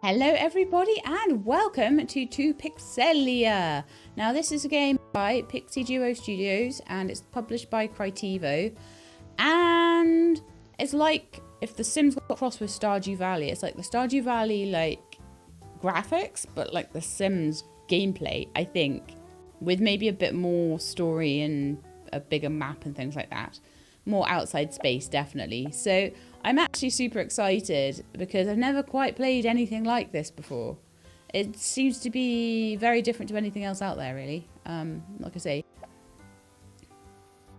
Hello everybody and welcome to Pixelia. Now this is a game by Pixie Studios and it's published by Critivo. And it's like if The Sims got crossed with Stardew Valley. It's like the Stardew Valley like graphics, but like The Sims gameplay, I think. With maybe a bit more story and a bigger map and things like that. More outside space, definitely. So I'm actually super excited because I've never quite played anything like this before. It seems to be very different to anything else out there, really. Like I say,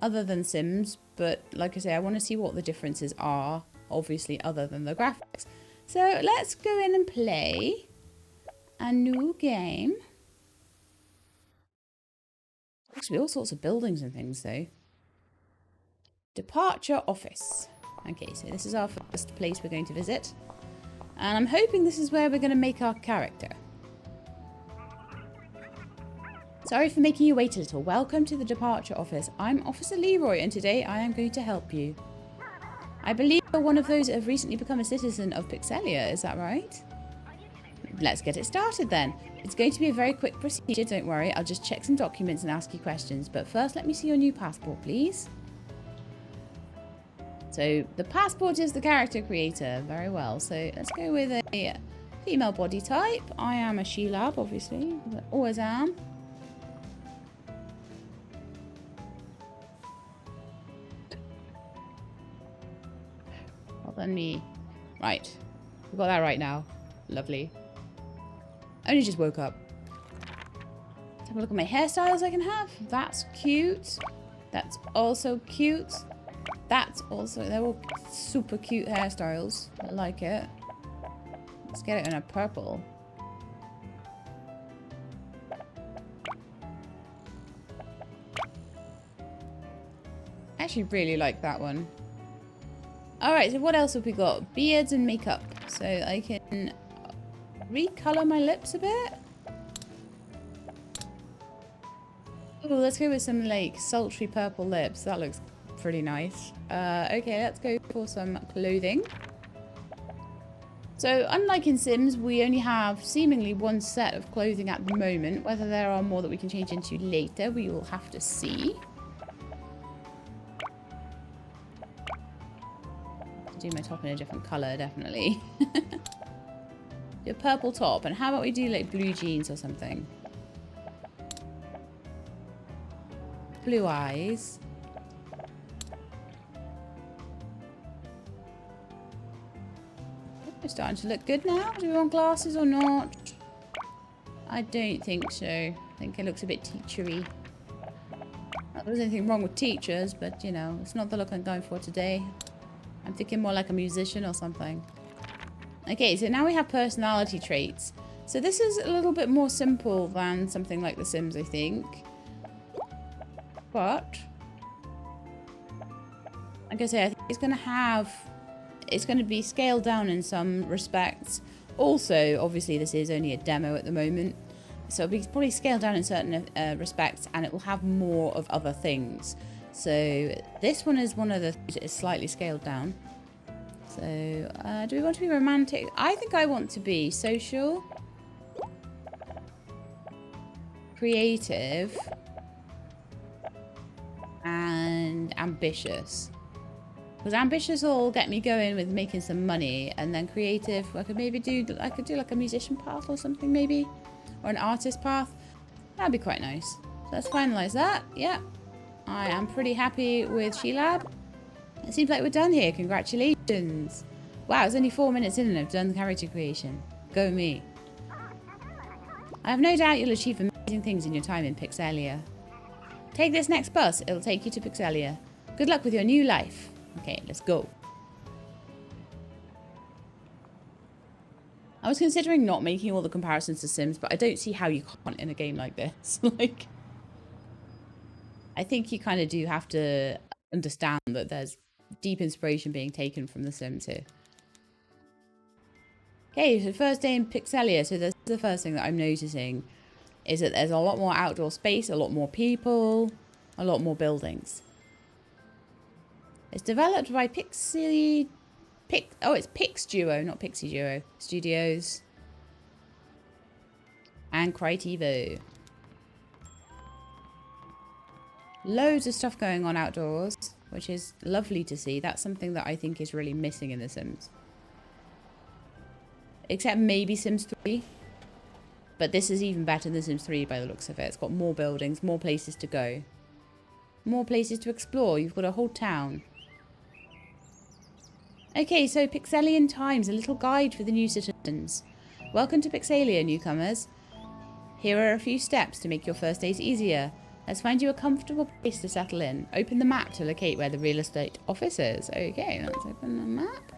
other than Sims, but like I say, I want to see what the differences are, obviously, other than the graphics. So let's go in and play a new game. Actually, all sorts of buildings and things, though. Departure office. Okay, so this is our first place we're going to visit. And I'm hoping this is where we're going to make our character. Sorry for making you wait a little. Welcome to the departure office. I'm Officer Leroy and today I am going to help you. I believe you're one of those who have recently become a citizen of Pixelia, is that right? Let's get it started then. It's going to be a very quick procedure, don't worry. I'll just check some documents and ask you questions. But first, let me see your new passport, please. So the passport is the character creator. Very well. So let's go with a female body type. I am a she-lab, obviously. I always am. Well then me. Right. We've got that right now. Lovely. Only just woke up. Let's have a look at my hairstyles I can have. That's cute. That's also cute. That's also, they're all super cute hairstyles. I like it. Let's get it in a purple. I actually really like that one. Alright, so what else have we got? Beards and makeup. So I can recolor my lips a bit. Oh, let's go with some like sultry purple lips. That looks pretty nice. Okay, let's go for some clothing. So unlike in Sims, we only have seemingly one set of clothing at the moment. Whether there are more that we can change into later, we will have to see. Do my top in a different color, definitely. Do a purple top, and how about we do like blue jeans or something? Blue eyes. We're starting to look good now. Do we want glasses or not? I don't think so. I think it looks a bit teachery. Not that there's anything wrong with teachers, but you know, it's not the look I'm going for today. I'm thinking more like a musician or something. Okay, so now we have personality traits. So this is a little bit more simple than something like The Sims, I think. But like I say, I think it's going to be scaled down in some respects. Also, obviously, this is only a demo at the moment. So it'll be probably scaled down in certain respects, and it will have more of other things. So this one is one of the things that is slightly scaled down. So do we want to be romantic? I think I want to be social, creative, and ambitious. Because ambitious will get me going with making some money, and then creative, I could do like a musician path or something maybe, or an artist path. That'd be quite nice. So let's finalize that. Yeah, I am pretty happy with She-Lab. It seems like we're done here. Congratulations! Wow, it's only 4 minutes in and I've done the character creation. Go me. I have no doubt you'll achieve amazing things in your time in Pixelia. Take this next bus. It'll take you to Pixelia. Good luck with your new life. Okay, let's go. I was considering not making all the comparisons to Sims, but I don't see how you can't in a game like this. Like, I think you kind of do have to understand that there's deep inspiration being taken from The Sims here. Okay, so first day in Pixelia. So that's the first thing that I'm noticing is that there's a lot more outdoor space, a lot more people, a lot more buildings. It's developed by it's Pixduo, not Pixie Duo Studios. And Critevo. Loads of stuff going on outdoors, which is lovely to see. That's something that I think is really missing in The Sims. Except maybe Sims 3. But this is even better than Sims 3 by the looks of it. It's got more buildings, more places to go. More places to explore. You've got a whole town. Okay, so Pixelian Times, a little guide for the new citizens. Welcome to Pixelia, newcomers. Here are a few steps to make your first days easier. Let's find you a comfortable place to settle in. Open the map to locate where the real estate office is. Okay, let's open the map.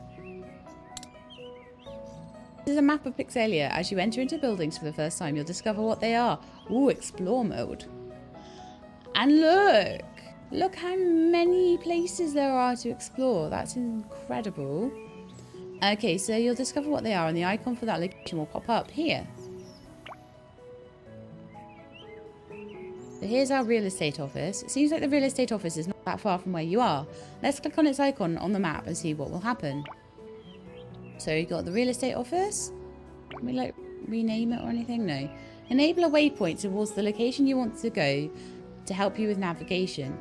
This is a map of Pixelia. As you enter into buildings for the first time, you'll discover what they are. Ooh, explore mode. And look! Look how many places there are to explore. That's incredible. Okay, so you'll discover what they are, and the icon for that location will pop up here. So here's our real estate office. It seems like the real estate office is not that far from where you are. Let's click on its icon on the map and see what will happen. So you got the real estate office. Can we like rename it or anything? No. Enable a waypoint towards the location you want to go to help you with navigation.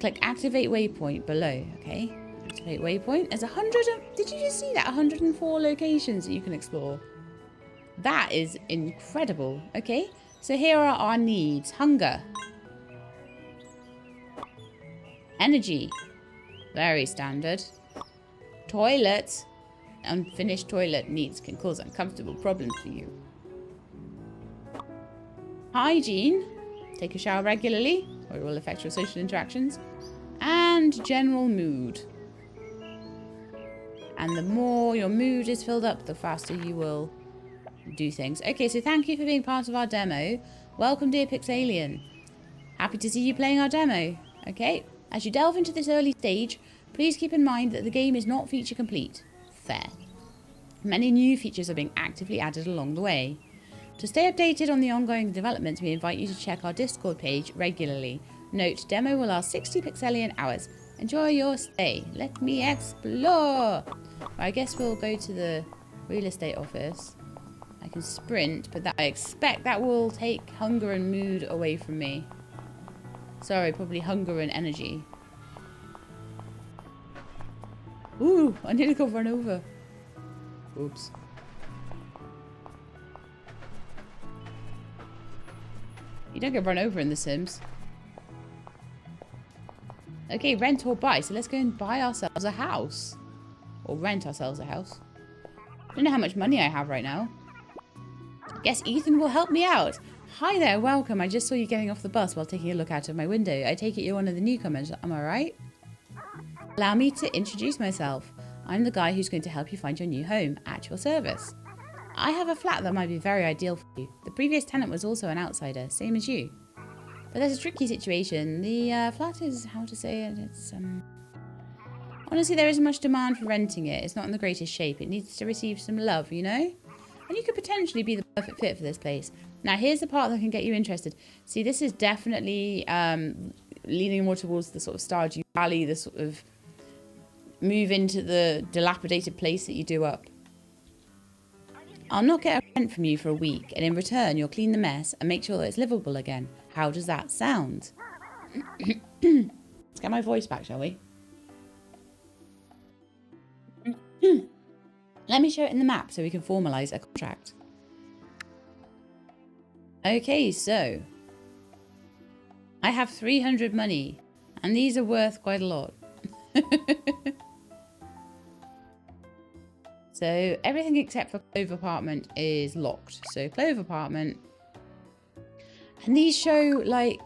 Click activate waypoint below. Okay. Activate waypoint. There's 100. Did you just see that? 104 locations that you can explore. That is incredible. Okay. So here are our needs. Hunger. Energy. Very standard. Toilet. Unfinished toilet needs can cause uncomfortable problems for you. Hygiene. Take a shower regularly, or it will affect your social interactions. And general mood. And the more your mood is filled up, the faster you will do things. Okay, so thank you for being part of our demo. Welcome, dear Pixelian. Happy to see you playing our demo. Okay, as you delve into this early stage, please keep in mind that the game is not feature complete. Fair. Many new features are being actively added along the way. To stay updated on the ongoing developments, we invite you to check our Discord page regularly. Note, demo will last 60 Pixelian hours. Enjoy your stay. Let me explore. I guess we'll go to the real estate office. I can sprint, but I expect that will take hunger and mood away from me. Sorry, probably hunger and energy. Ooh, I nearly got run over. Oops. You don't get run over in The Sims. Okay, rent or buy. So let's go and buy ourselves a house. Or rent ourselves a house. I don't know how much money I have right now. Guess Ethan will help me out. Hi there, welcome. I just saw you getting off the bus while taking a look out of my window. I take it you're one of the newcomers, am I right? Allow me to introduce myself. I'm the guy who's going to help you find your new home, at your service. I have a flat that might be very ideal for you. The previous tenant was also an outsider, same as you. But there's a tricky situation. The flat is, how to say it, it's, honestly, there isn't much demand for renting it. It's not in the greatest shape. It needs to receive some love, you know? And you could potentially be the perfect fit for this place. Now, here's the part that can get you interested. See, this is definitely leaning more towards the sort of Stardew Valley, the sort of move into the dilapidated place that you do up. I'll not get a rent from you for a week, and in return, you'll clean the mess and make sure that it's livable again. How does that sound? Let's get my voice back, shall we? Let me show it in the map so we can formalise a contract. Okay, so I have 300 money, and these are worth quite a lot. So everything except for Clove Apartment is locked. So Clove Apartment, and these show like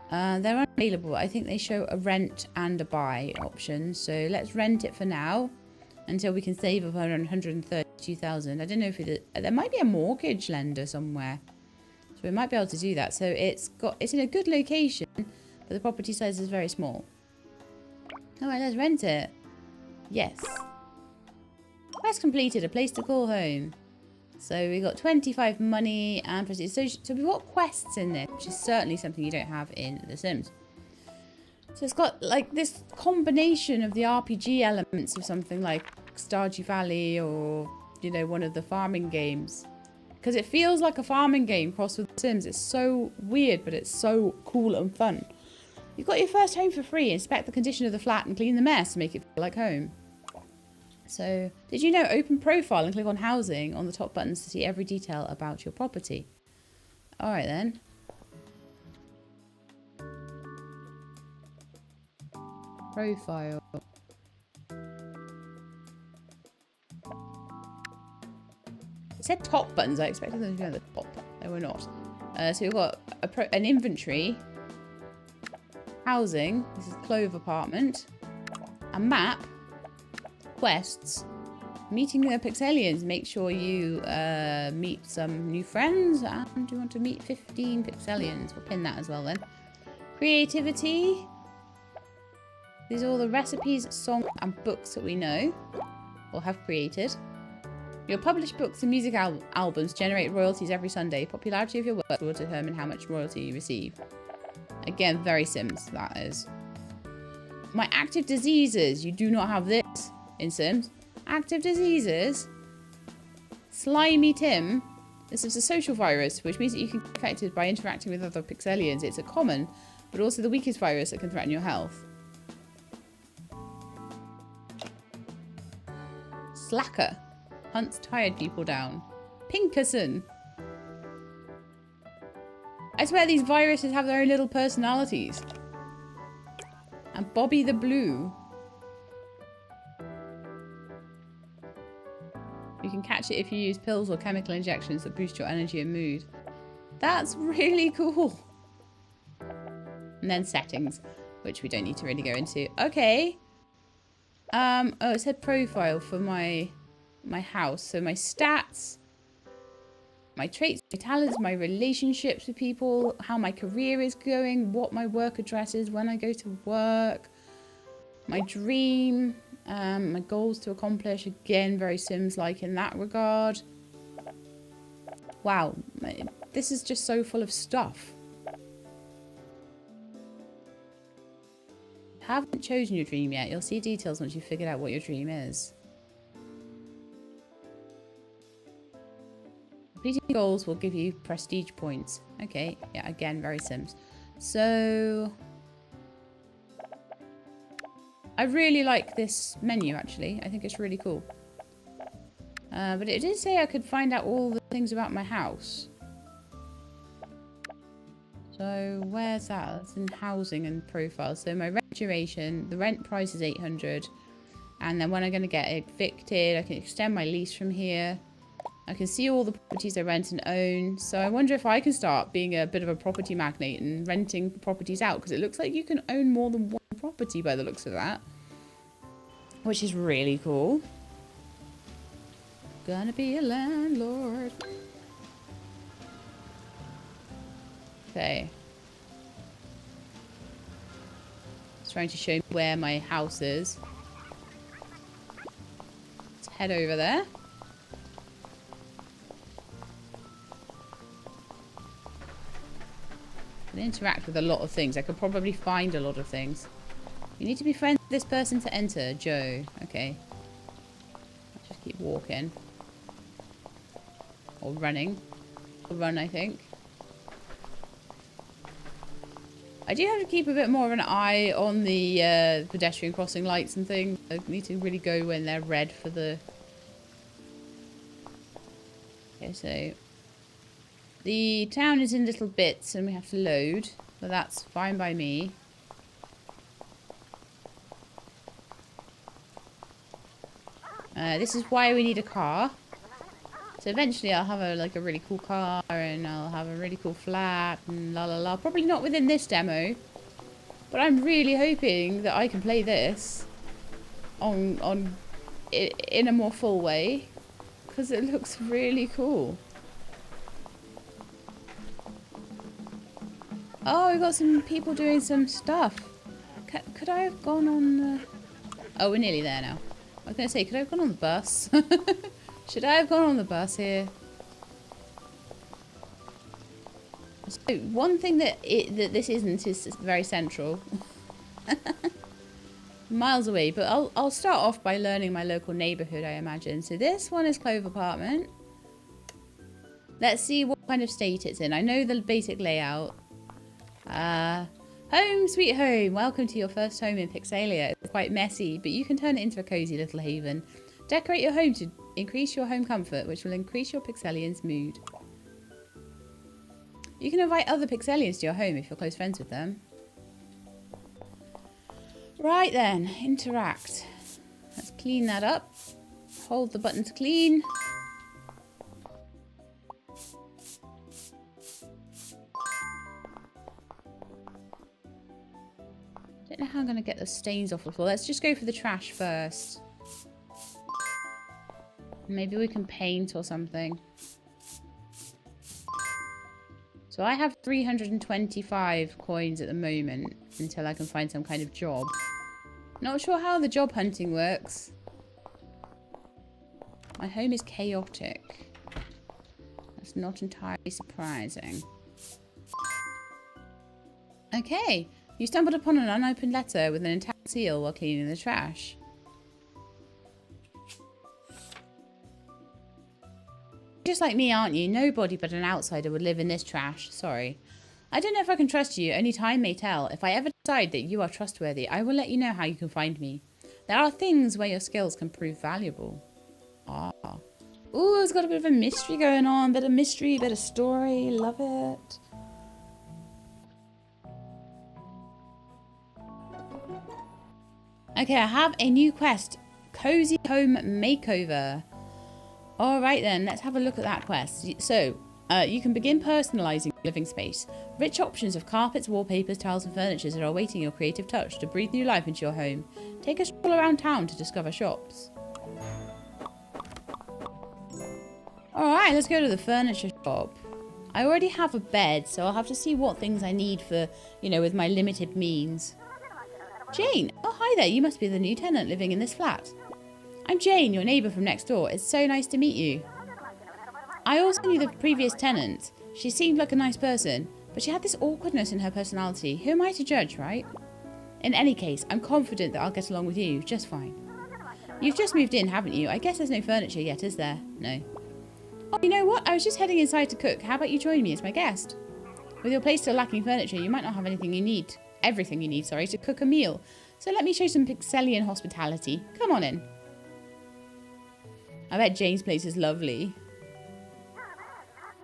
they're unavailable. I think they show a rent and a buy option. So let's rent it for now until we can save up around 132,000. I don't know if there might be a mortgage lender somewhere, so we might be able to do that. So it's in a good location, but the property size is very small. All right, let's rent it. Yes. Quest completed, a place to call home. So we got 25 money and prestige. So we've got quests in this, which is certainly something you don't have in The Sims. So it's got like this combination of the RPG elements of something like Stardew Valley or, you know, one of the farming games. Because it feels like a farming game crossed with Sims. It's so weird, but it's so cool and fun. You've got your first home for free. Inspect the condition of the flat and clean the mess to make it feel like home. So, did you know open profile and click on housing on the top buttons to see every detail about your property? Alright then. Profile. It said top buttons. I expected them to be on the top. They were not. So we've got an inventory. Housing. This is Clove apartment. A map. Quests. Meeting the Pixelians. Make sure you meet some new friends. And you want to meet 15 Pixelians. We'll pin that as well then. Creativity. These are all the recipes, songs, and books that we know or have created. Your published books and music albums generate royalties every Sunday. Popularity of your work will determine how much royalty you receive. Again, very Sims, that is. My active diseases. You do not have this in Sims. Active diseases. Slimy Tim. This is a social virus, which means that you can get infected by interacting with other Pixelians. It's a common, but also the weakest virus that can threaten your health. Slacker. Hunts tired people down. Pinkerson. I swear these viruses have their own little personalities. And Bobby the Blue. You can catch it if you use pills or chemical injections that boost your energy and mood. That's really cool. And then settings, which we don't need to really go into. Okay. Oh, it said profile for my house. So my stats, my traits, my talents, my relationships with people, how my career is going, what my work address is when I go to work, my dream, my goals to accomplish. Again, very Sims-like in that regard. Wow, this is just so full of stuff. Haven't chosen your dream yet. You'll see details once you've figured out what your dream is. Completing goals will give you prestige points. Okay, yeah, again, very Sims. So, I really like this menu, actually. I think it's really cool. But it did say I could find out all the things about my house. So, where's that? That's in housing and profile. So, my rent duration, the rent price is 800. And then when I'm going to get evicted, I can extend my lease from here. I can see all the properties I rent and own. So I wonder if I can start being a bit of a property magnate and renting properties out. Because it looks like you can own more than one property by the looks of that. Which is really cool. Gonna be a landlord. Okay. It's trying to show me where my house is. Let's head over there. I can interact with a lot of things. I could probably find a lot of things. You need to be friends with this person to enter. Joe. Okay. Let's just keep walking. Or running. Or run, I think. I do have to keep a bit more of an eye on the pedestrian crossing lights and things. I need to really go when they're red for the... Okay, so... The town is in little bits and we have to load, but that's fine by me. This is why we need a car. So eventually I'll have a really cool car and I'll have a really cool flat and la la la. Probably not within this demo, but I'm really hoping that I can play this in a more full way because it looks really cool. Oh, we got some people doing some stuff. Could I have gone on the... Oh, we're nearly there now. I was going to say, could I have gone on the bus? Should I have gone on the bus here? So, one thing that this isn't is very central. Miles away, but I'll start off by learning my local neighbourhood, I imagine. So this one is Clove Apartment. Let's see what kind of state it's in. I know the basic layout. Home sweet home. Welcome to your first home in Pixelia. It's quite messy, but you can turn it into a cozy little haven. Decorate your home to increase your home comfort, which will increase your Pixelians' mood. You can invite other Pixelians to your home if you're close friends with them. Right then, interact. Let's clean that up. Hold the button to clean. Don't know how I'm going to get the stains off the floor. Let's just go for the trash first. Maybe we can paint or something. So I have 325 coins at the moment until I can find some kind of job. Not sure how the job hunting works. My home is chaotic. That's not entirely surprising. Okay. You stumbled upon an unopened letter with an intact seal while cleaning the trash. Just like me, aren't you? Nobody but an outsider would live in this trash. Sorry. I don't know if I can trust you. Only time may tell. If I ever decide that you are trustworthy, I will let you know how you can find me. There are things where your skills can prove valuable. Ah. Ooh, it's got a bit of a mystery going on. Bit of mystery, bit of story. Love it. Okay, I have a new quest. Cozy Home Makeover. Alright then, let's have a look at that quest. So, you can begin personalising your living space. Rich options of carpets, wallpapers, tiles and furniture are awaiting your creative touch to breathe new life into your home. Take a stroll around town to discover shops. Alright, let's go to the furniture shop. I already have a bed, so I'll have to see what things I need for, you know, with my limited means. Jane! Oh, hi there. You must be the new tenant living in this flat. I'm Jane, your neighbour from next door. It's so nice to meet you. I also knew the previous tenant. She seemed like a nice person, but she had this awkwardness in her personality. Who am I to judge, right? In any case, I'm confident that I'll get along with you just fine. You've just moved in, haven't you? I guess there's no furniture yet, is there? No. Oh, you know what? I was just heading inside to cook. How about you join me as my guest? With your place still lacking furniture, you might not have anything you need. Everything you need, sorry, to cook a meal. So let me show you some Pixelian hospitality. Come on in. I bet Jane's place is lovely.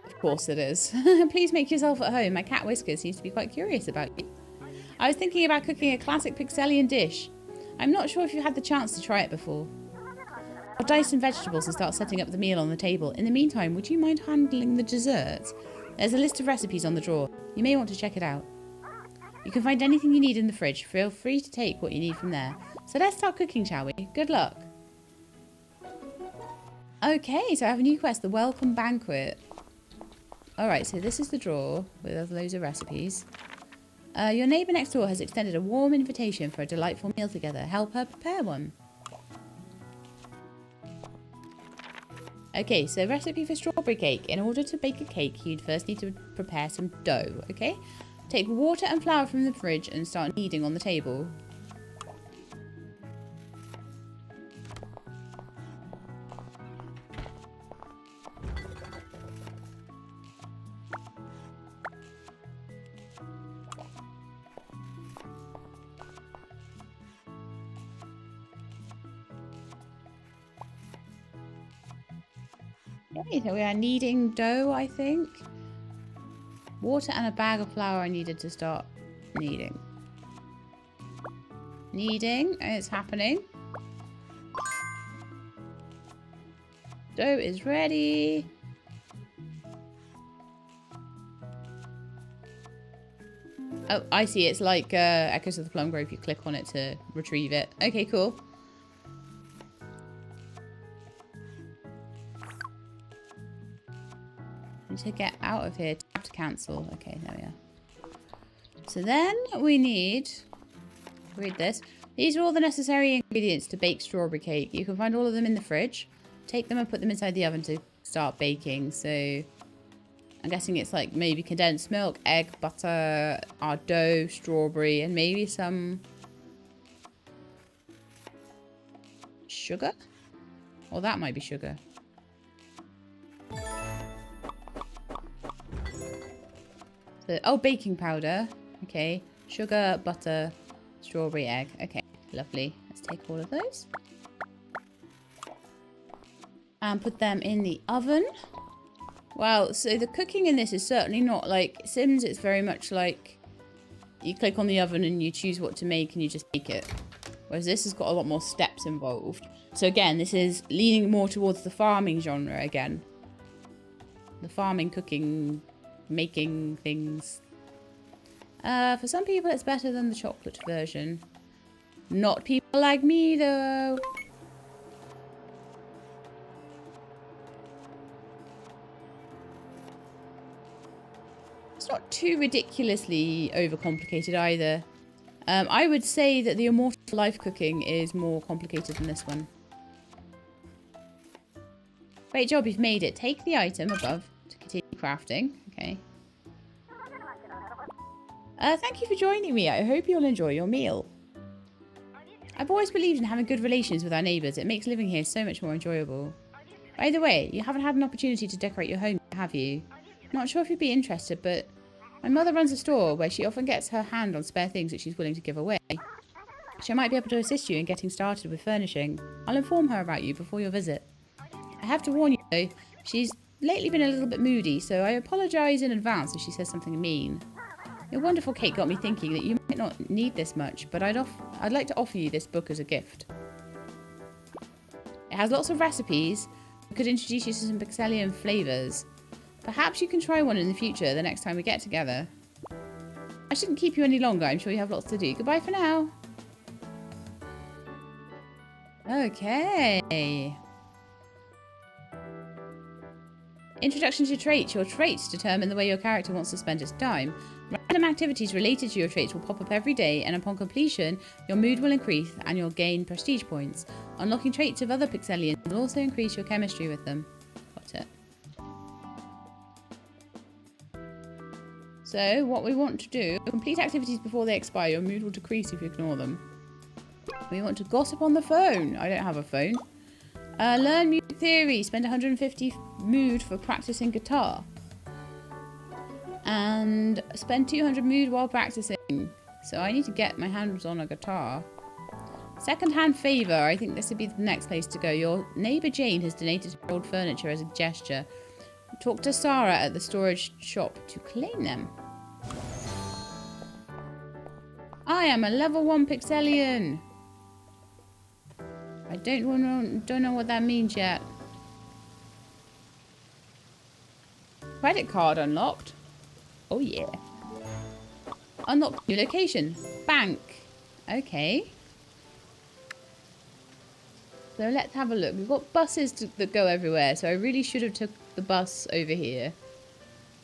Of course it is. Please make yourself at home. My cat Whiskers seems to be quite curious about you. I was thinking about cooking a classic Pixelian dish. I'm not sure if you've had the chance to try it before. I'll dice some vegetables and start setting up the meal on the table. In the meantime, would you mind handling the desserts? There's a list of recipes on the drawer. You may want to check it out. You can find anything you need in the fridge. Feel free to take what you need from there. So let's start cooking, shall we? Good luck. Okay, so I have a new quest, the Welcome Banquet. Alright, so this is the drawer with loads of recipes. Your neighbour next door has extended a warm invitation for a delightful meal together. Help her prepare one. Okay, so recipe for strawberry cake. In order to bake a cake, you'd first need to prepare some dough, okay? Take water and flour from the fridge and start kneading on the table. Okay, so we are kneading dough, I think. Water and a bag of flour are needed to start kneading. Kneading, it's happening. Dough is ready. Oh, I see. It's like Echoes of the Plum Grove. You click on it to retrieve it. Okay, cool. To get out of here, tap to cancel. Okay, there we are. So then we need, read this. These are all the necessary ingredients to bake strawberry cake. You can find all of them in the fridge. Take them and put them inside the oven to start baking. So I'm guessing it's like maybe condensed milk, egg, butter, our dough, strawberry, and maybe some sugar. Or that might be sugar. Oh, baking powder. Okay. Sugar, butter, strawberry, egg. Okay, lovely. Let's take all of those. And put them in the oven. Wow, so the cooking in this is certainly not like Sims. It's very much like you click on the oven and you choose what to make and you just make it. Whereas this has got a lot more steps involved. So again, this is leaning more towards the farming genre again. The farming, cooking, making things. For some people it's better than the chocolate version. Not people like me though. It's not too ridiculously overcomplicated either. I would say that the Immortal Life cooking is more complicated than this one. Great job, you've made it. Take the item above to continue crafting. Okay. Thank you for joining me. I hope you'll enjoy your meal. I've always believed in having good relations with our neighbours. It makes living here so much more enjoyable. By the way, you haven't had an opportunity to decorate your home, have you? Not sure if you'd be interested, but my mother runs a store where she often gets her hand on spare things that she's willing to give away. She might be able to assist you in getting started with furnishing. I'll inform her about you before your visit. I have to warn you though, she's lately been a little bit moody, so I apologise in advance if she says something mean. Your wonderful cake got me thinking that you might not need this much, but I'd like to offer you this book as a gift. It has lots of recipes. I could introduce you to some Pixelian flavours. Perhaps you can try one in the future the next time we get together. I shouldn't keep you any longer. I'm sure you have lots to do. Goodbye for now. Okay. Introduction to traits. Your traits determine the way your character wants to spend its time. Random activities related to your traits will pop up every day, and upon completion, your mood will increase and you'll gain prestige points. Unlocking traits of other Pixelians will also increase your chemistry with them. Got it. So, what we want to do, complete activities before they expire. Your mood will decrease if you ignore them. We want to gossip on the phone. I don't have a phone. Learn music theory. Spend 150 mood for practicing guitar. And spend 200 mood while practicing. So I need to get my hands on a guitar. Second-hand favour. I think this would be the next place to go. Your neighbour Jane has donated her old furniture as a gesture. Talk to Sarah at the storage shop to claim them. I am a level 1 Pixelian. I don't know what that means yet. Credit card unlocked. Oh yeah. Unlock new location. Bank. Okay. So let's have a look. We've got buses that go everywhere, so I really should have took the bus over here.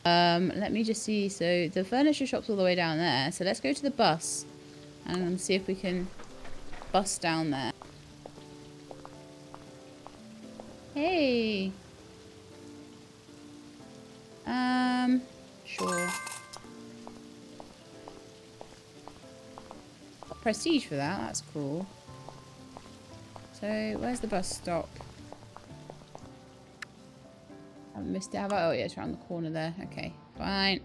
Let me just see. So the furniture shop's all the way down there. So let's go to the bus and see if we can bus down there. Hey. Sure. Got prestige for that. That's cool. So where's the bus stop? I haven't missed it. Have I? Oh yeah, it's around the corner there. Okay, fine.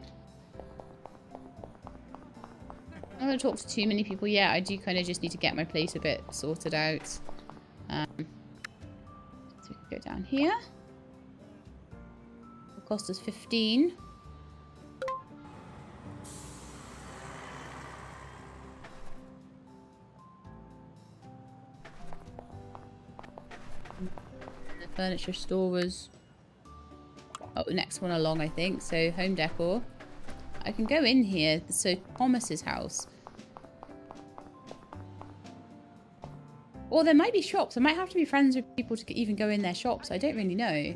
I'm not going to talk to too many people yet. I do kind of just need to get my place a bit sorted out. So we can go down here. It'll cost us 15. The furniture store was... Oh, the next one along, I think. So, home decor. I can go in here. So, Thomas's house. Or there might be shops. I might have to be friends with people to even go in their shops. I don't really know.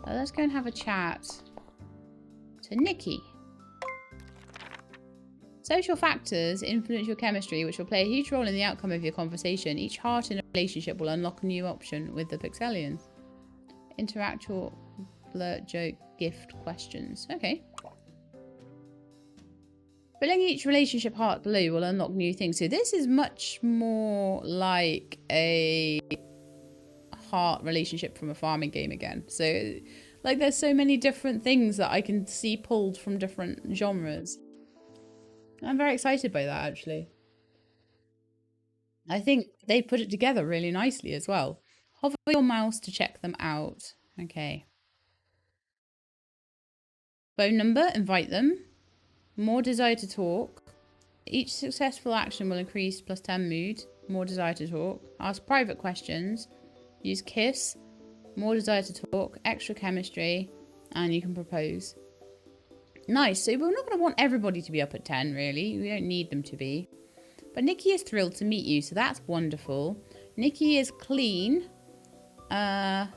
Let's go and have a chat to Nikki. Social factors influence your chemistry, which will play a huge role in the outcome of your conversation. Each heart in a relationship will unlock a new option with the Pixelians. Interact or flirt, joke, gift, questions. Okay. Filling each relationship heart blue will unlock new things. So this is much more like a heart relationship from a farming game again. So Like there's so many different things that I can see pulled from different genres. I'm very excited by that, actually. I think they put it together really nicely as well. Hover your mouse to check them out. Okay. Phone number, invite them. More desire to talk. Each successful action will increase plus 10 mood. More desire to talk. Ask private questions. Use kiss. More desire to talk. Extra chemistry. And you can propose. Nice. So we're not going to want everybody to be up at 10, really. We don't need them to be. But Nikki is thrilled to meet you, so that's wonderful. Nikki is clean. Oh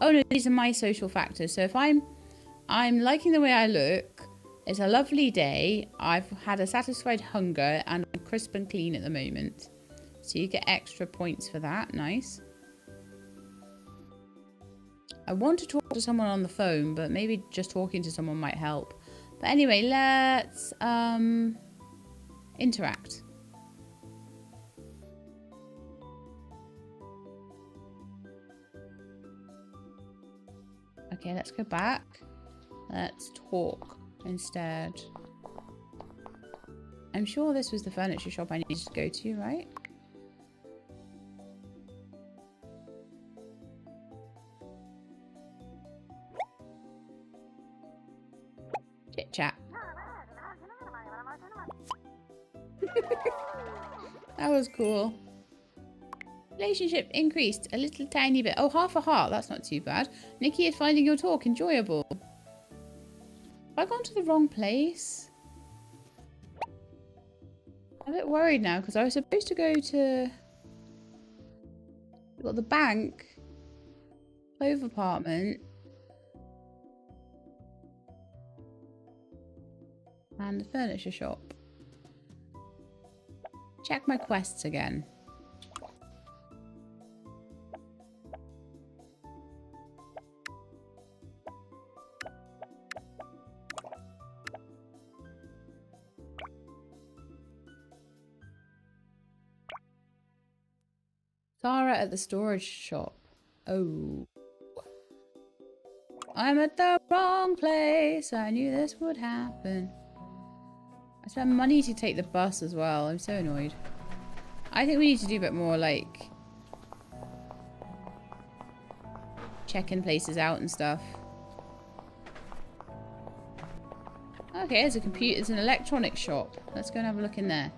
no, these are my social factors. So if I'm liking the way I look, it's a lovely day, I've had a satisfied hunger, and I'm crisp and clean at the moment. So you get extra points for that. Nice. I want to talk to someone on the phone, but maybe just talking to someone might help. But anyway, let's interact. Okay, let's go back. Let's talk instead. I'm sure this was the furniture shop I needed to go to, right? Chit chat. That was cool. Relationship increased a little tiny bit. Oh, half a heart. That's not too bad. Nikki is finding your talk enjoyable. Have I gone to the wrong place? I'm a bit worried now because I was supposed to go to... We've got the bank. Clove apartment. And the furniture shop. Check my quests again. Sarah at the storage shop. Oh. I'm at the wrong place. I knew this would happen. I spent money to take the bus as well. I'm so annoyed. I think we need to do a bit more, like, checking places out and stuff. Okay, there's a computer. It's an electronics shop. Let's go and have a look in there.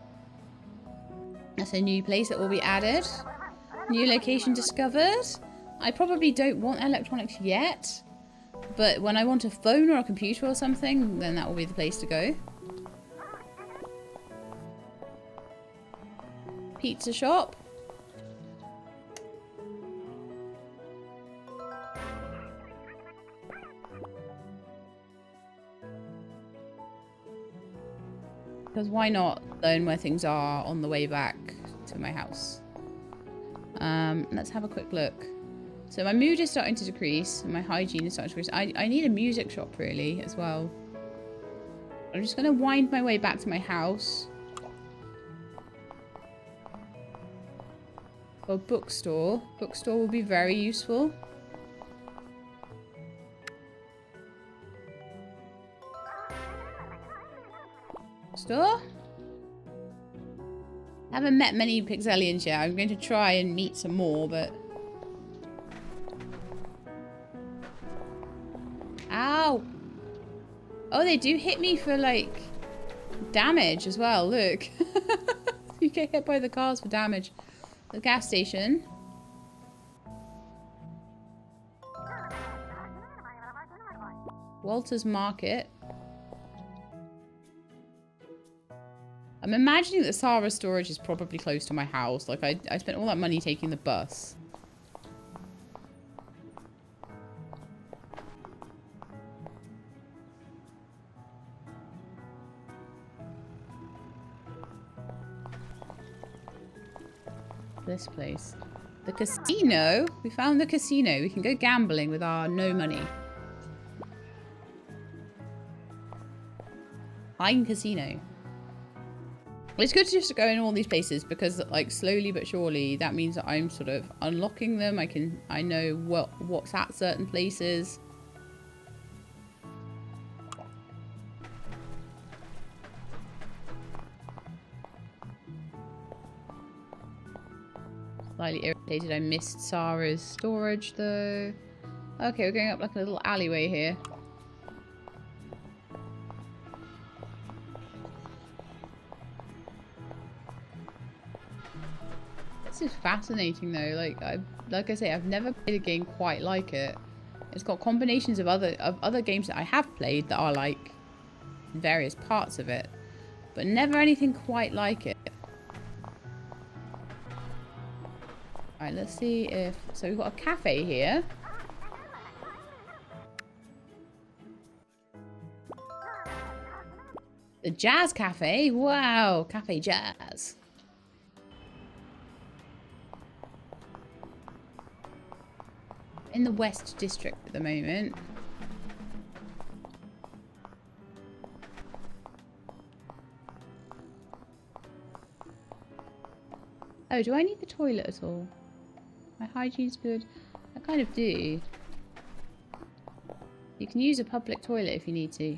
That's a new place that will be added. New location discovered. I probably don't want electronics yet, but when I want a phone or a computer or something, then that will be the place to go. Pizza shop. Because why not learn where things are on the way back to my house? Let's have a quick look. So my mood is starting to decrease, and my hygiene is starting to decrease. I need a music shop, really, as well. I'm just going to wind my way back to my house. For bookstore. Bookstore will be very useful. Store? I haven't met many Pixelians yet. I'm going to try and meet some more, but... Ow! Oh, they do hit me for, like, damage as well. Look. You get hit by the cars for damage. The gas station. Walter's Market. I'm imagining that Sarah's storage is probably close to my house. Like, I spent all that money taking the bus. This place. The casino? We found the casino. We can go gambling with our no money. Fine casino. It's good to just go in all these places because, like, slowly but surely, that means that I'm sort of unlocking them. I know what's at certain places. Slightly irritated I missed Sarah's storage, though. Okay, we're going up like a little alleyway here. This is fascinating though. Like I say, I've never played a game quite like it. It's got combinations of other games that I have played that are like various parts of it, but never anything quite like it. Alright, let's see if... So we've got a cafe here. The Jazz Cafe? Wow! Cafe Jazz. In the West District at the moment. Oh, do I need the toilet at all? My hygiene's good. I kind of do. You can use a public toilet if you need to.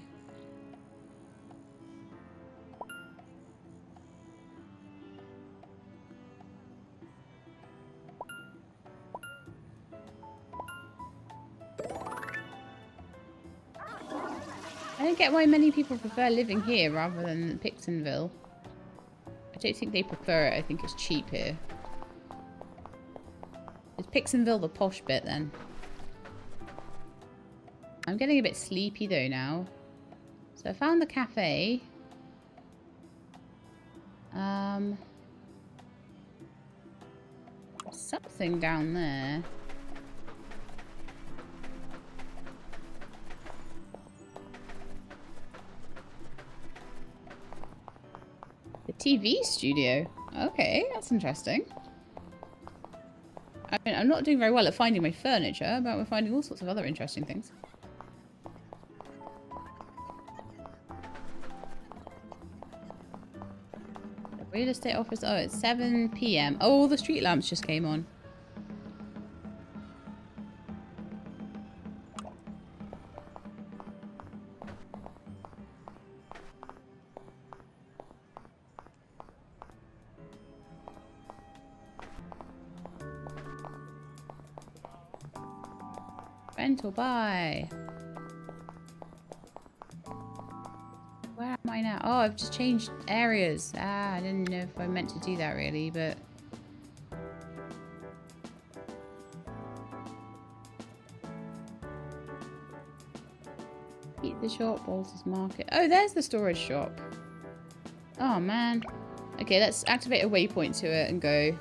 I don't get why many people prefer living here rather than Pixenville. I don't think they prefer it. I think it's cheap here. Is Pixenville the posh bit then? I'm getting a bit sleepy though now. So I found the cafe. Something down there. The TV studio. Okay, that's interesting. I mean, I'm not doing very well at finding my furniture, but we're finding all sorts of other interesting things. The real estate office. Oh, it's 7 PM. Oh, the street lamps just came on. Rent or buy. Where am I now? Oh, I've just changed areas. Ah, I didn't know if I meant to do that really, but... Eat the shop, Walter's Market. Oh, there's the storage shop. Oh, man. Okay, let's activate a waypoint to it and go.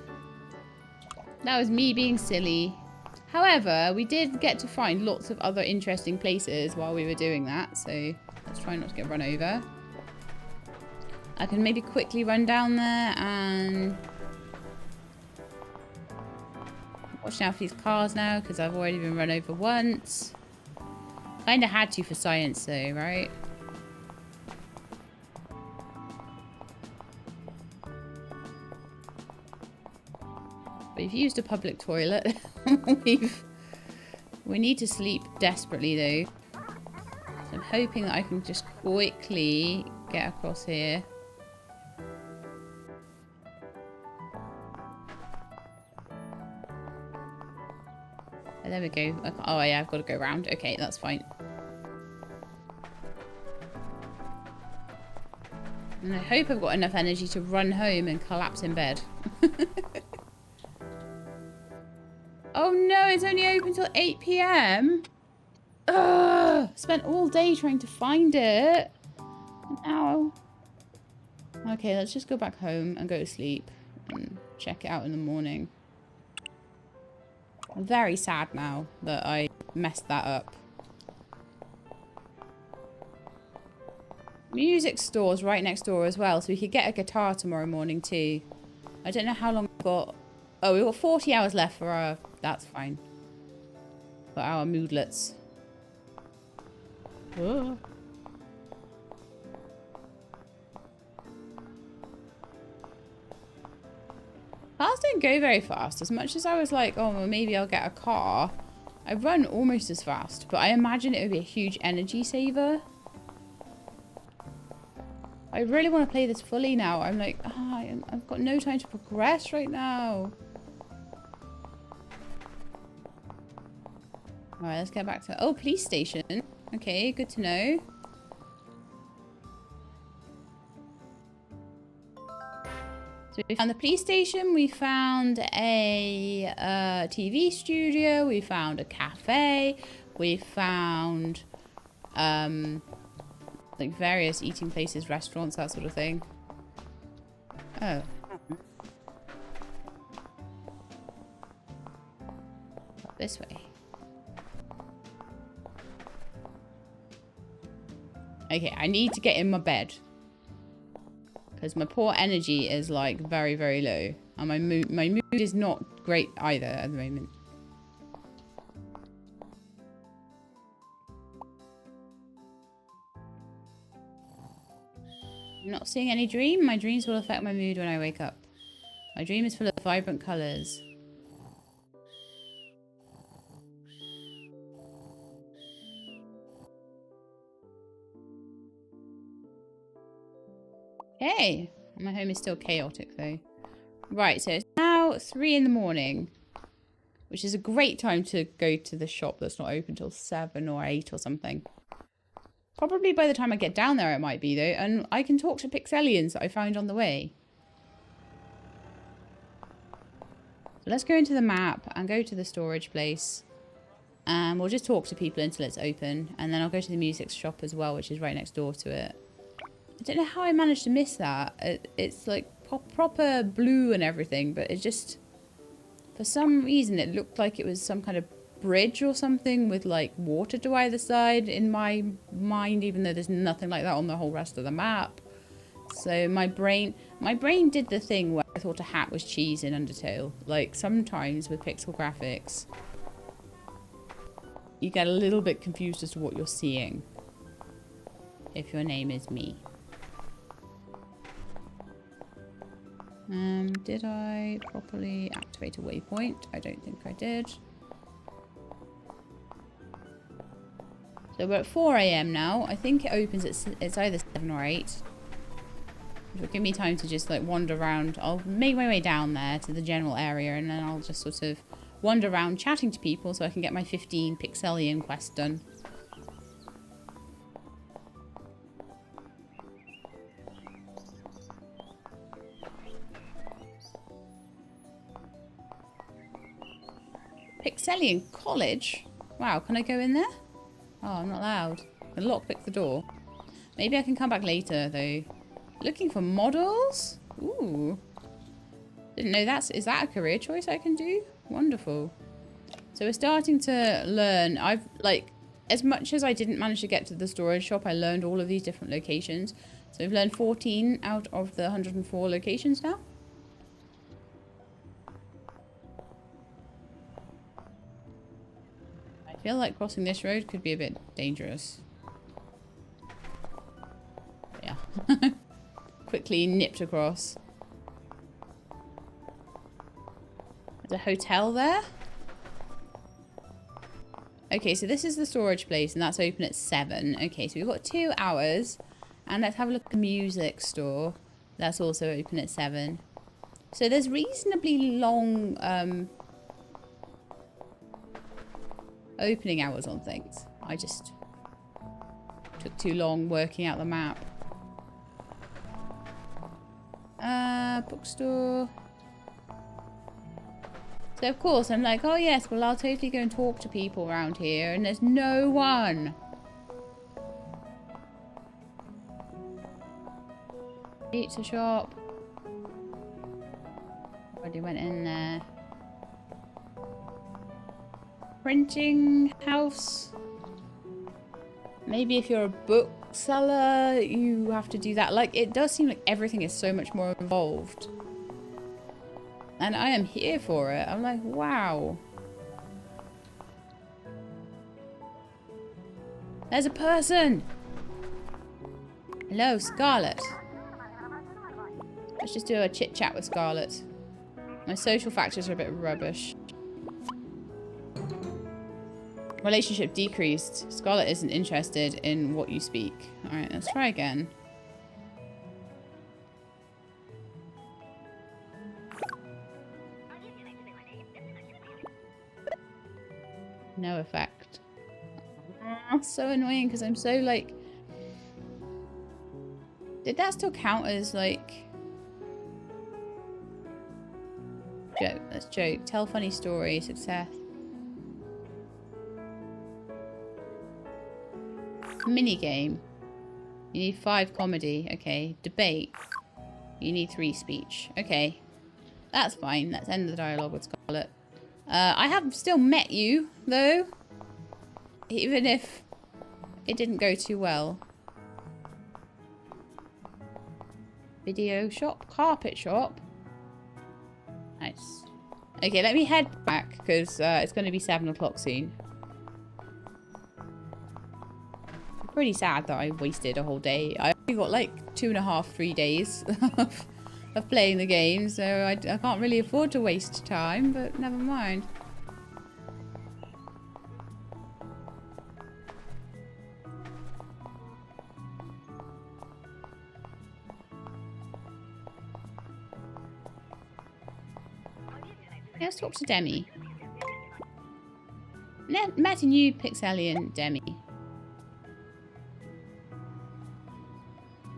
That was me being silly. However, we did get to find lots of other interesting places while we were doing that, so let's try not to get run over. I can maybe quickly run down there and watch out for these cars now, because I've already been run over once. Kinda had to for science though, right? We've used a public toilet. We need to sleep desperately though. So I'm hoping that I can just quickly get across here. Oh, there we go. Oh yeah, I've got to go around. Okay, that's fine. And I hope I've got enough energy to run home and collapse in bed. Oh no, it's only open till 8 PM. Ugh, spent all day trying to find it. And now... Okay, let's just go back home and go to sleep and check it out in the morning. I'm very sad now that I messed that up. Music store's right next door as well, so we could get a guitar tomorrow morning too. I don't know how long we've got. Oh, we've got 40 hours left for our... That's fine. For our moodlets. Oh. Cars don't go very fast. As much as I was like, oh, well, maybe I'll get a car. I run almost as fast, but I imagine it would be a huge energy saver. I really want to play this fully now. I'm like, I've got no time to progress right now. Alright, let's get back to... Oh, police station. Okay, good to know. So we found the police station, we found a TV studio, we found a cafe, we found like various eating places, restaurants, that sort of thing. Oh. This way. Okay, I need to get in my bed. Because my poor energy is like very, very low. And my mood is not great either at the moment. I'm not seeing any dream. My dreams will affect my mood when I wake up. My dream is full of vibrant colours. Okay. My home is still chaotic though. Right, so it's now 3 in the morning. Which is a great time to go to the shop that's not open till 7 or 8 or something. Probably by the time I get down there it might be though. And I can talk to Pixelians that I found on the way. So let's go into the map and go to the storage place. And we'll just talk to people until it's open. And then I'll go to the music shop as well, which is right next door to it. I don't know how I managed to miss that. It's like proper blue and everything, but it just... For some reason it looked like it was some kind of bridge or something with like water to either side in my mind, even though there's nothing like that on the whole rest of the map. So my brain did the thing where I thought a hat was cheese in Undertale. Like sometimes with pixel graphics, you get a little bit confused as to what you're seeing. If your name is me. Did I properly activate a waypoint? I don't think I did. So we're at 4 AM now. I think it opens at it's either 7 or 8. Which will give me time to just like wander around. I'll make my way down there to the general area and then I'll just sort of wander around chatting to people so I can get my 15 Pixelian quest done. Pixelian College? Wow, can I go in there? Oh, I'm not allowed. I can lockpick the door. Maybe I can come back later, though. Looking for models? Ooh. Didn't know that's... Is that a career choice I can do? Wonderful. So we're starting to learn. I've, like... As much as I didn't manage to get to the storage shop, I learned all of these different locations. So we've learned 14 out of the 104 locations now. I feel like crossing this road could be a bit dangerous. Yeah. Quickly nipped across. There's a hotel there. Okay, so this is the storage place and that's open at 7. Okay, so we've got 2 hours. And let's have a look at the music store. That's also open at 7. So there's reasonably long... opening hours on things. I just took too long working out the map. Bookstore. So of course I'm like, oh yes, well I'll totally go and talk to people around here, and there's no one. Pizza shop. Already went in there. Printing house. Maybe if you're a bookseller, you have to do that. Like, it does seem like everything is so much more involved. And I am here for it. I'm like, wow. There's a person! Hello, Scarlet. Let's just do a chit chat with Scarlet. My social factors are a bit rubbish. Relationship decreased. Scarlett isn't interested in what you speak. Alright, let's try again. No effect. So annoying because I'm so like... Did that still count as like... Joke. Let's joke. Tell funny story. Success. Mini game. You need 5 comedy. Okay. Debate. You need 3 speech. Okay. That's fine. Let's end the dialogue with Scarlett. I have still met you, though. Even if it didn't go too well. Video shop. Carpet shop. Nice. Okay, let me head back, because it's going to be 7 o'clock soon. Pretty sad that I wasted a whole day. I only got like 2.5, 3 days of playing the game, so I can't really afford to waste time, but never mind. Let's talk to Demi. Met a new Pixelian, Demi.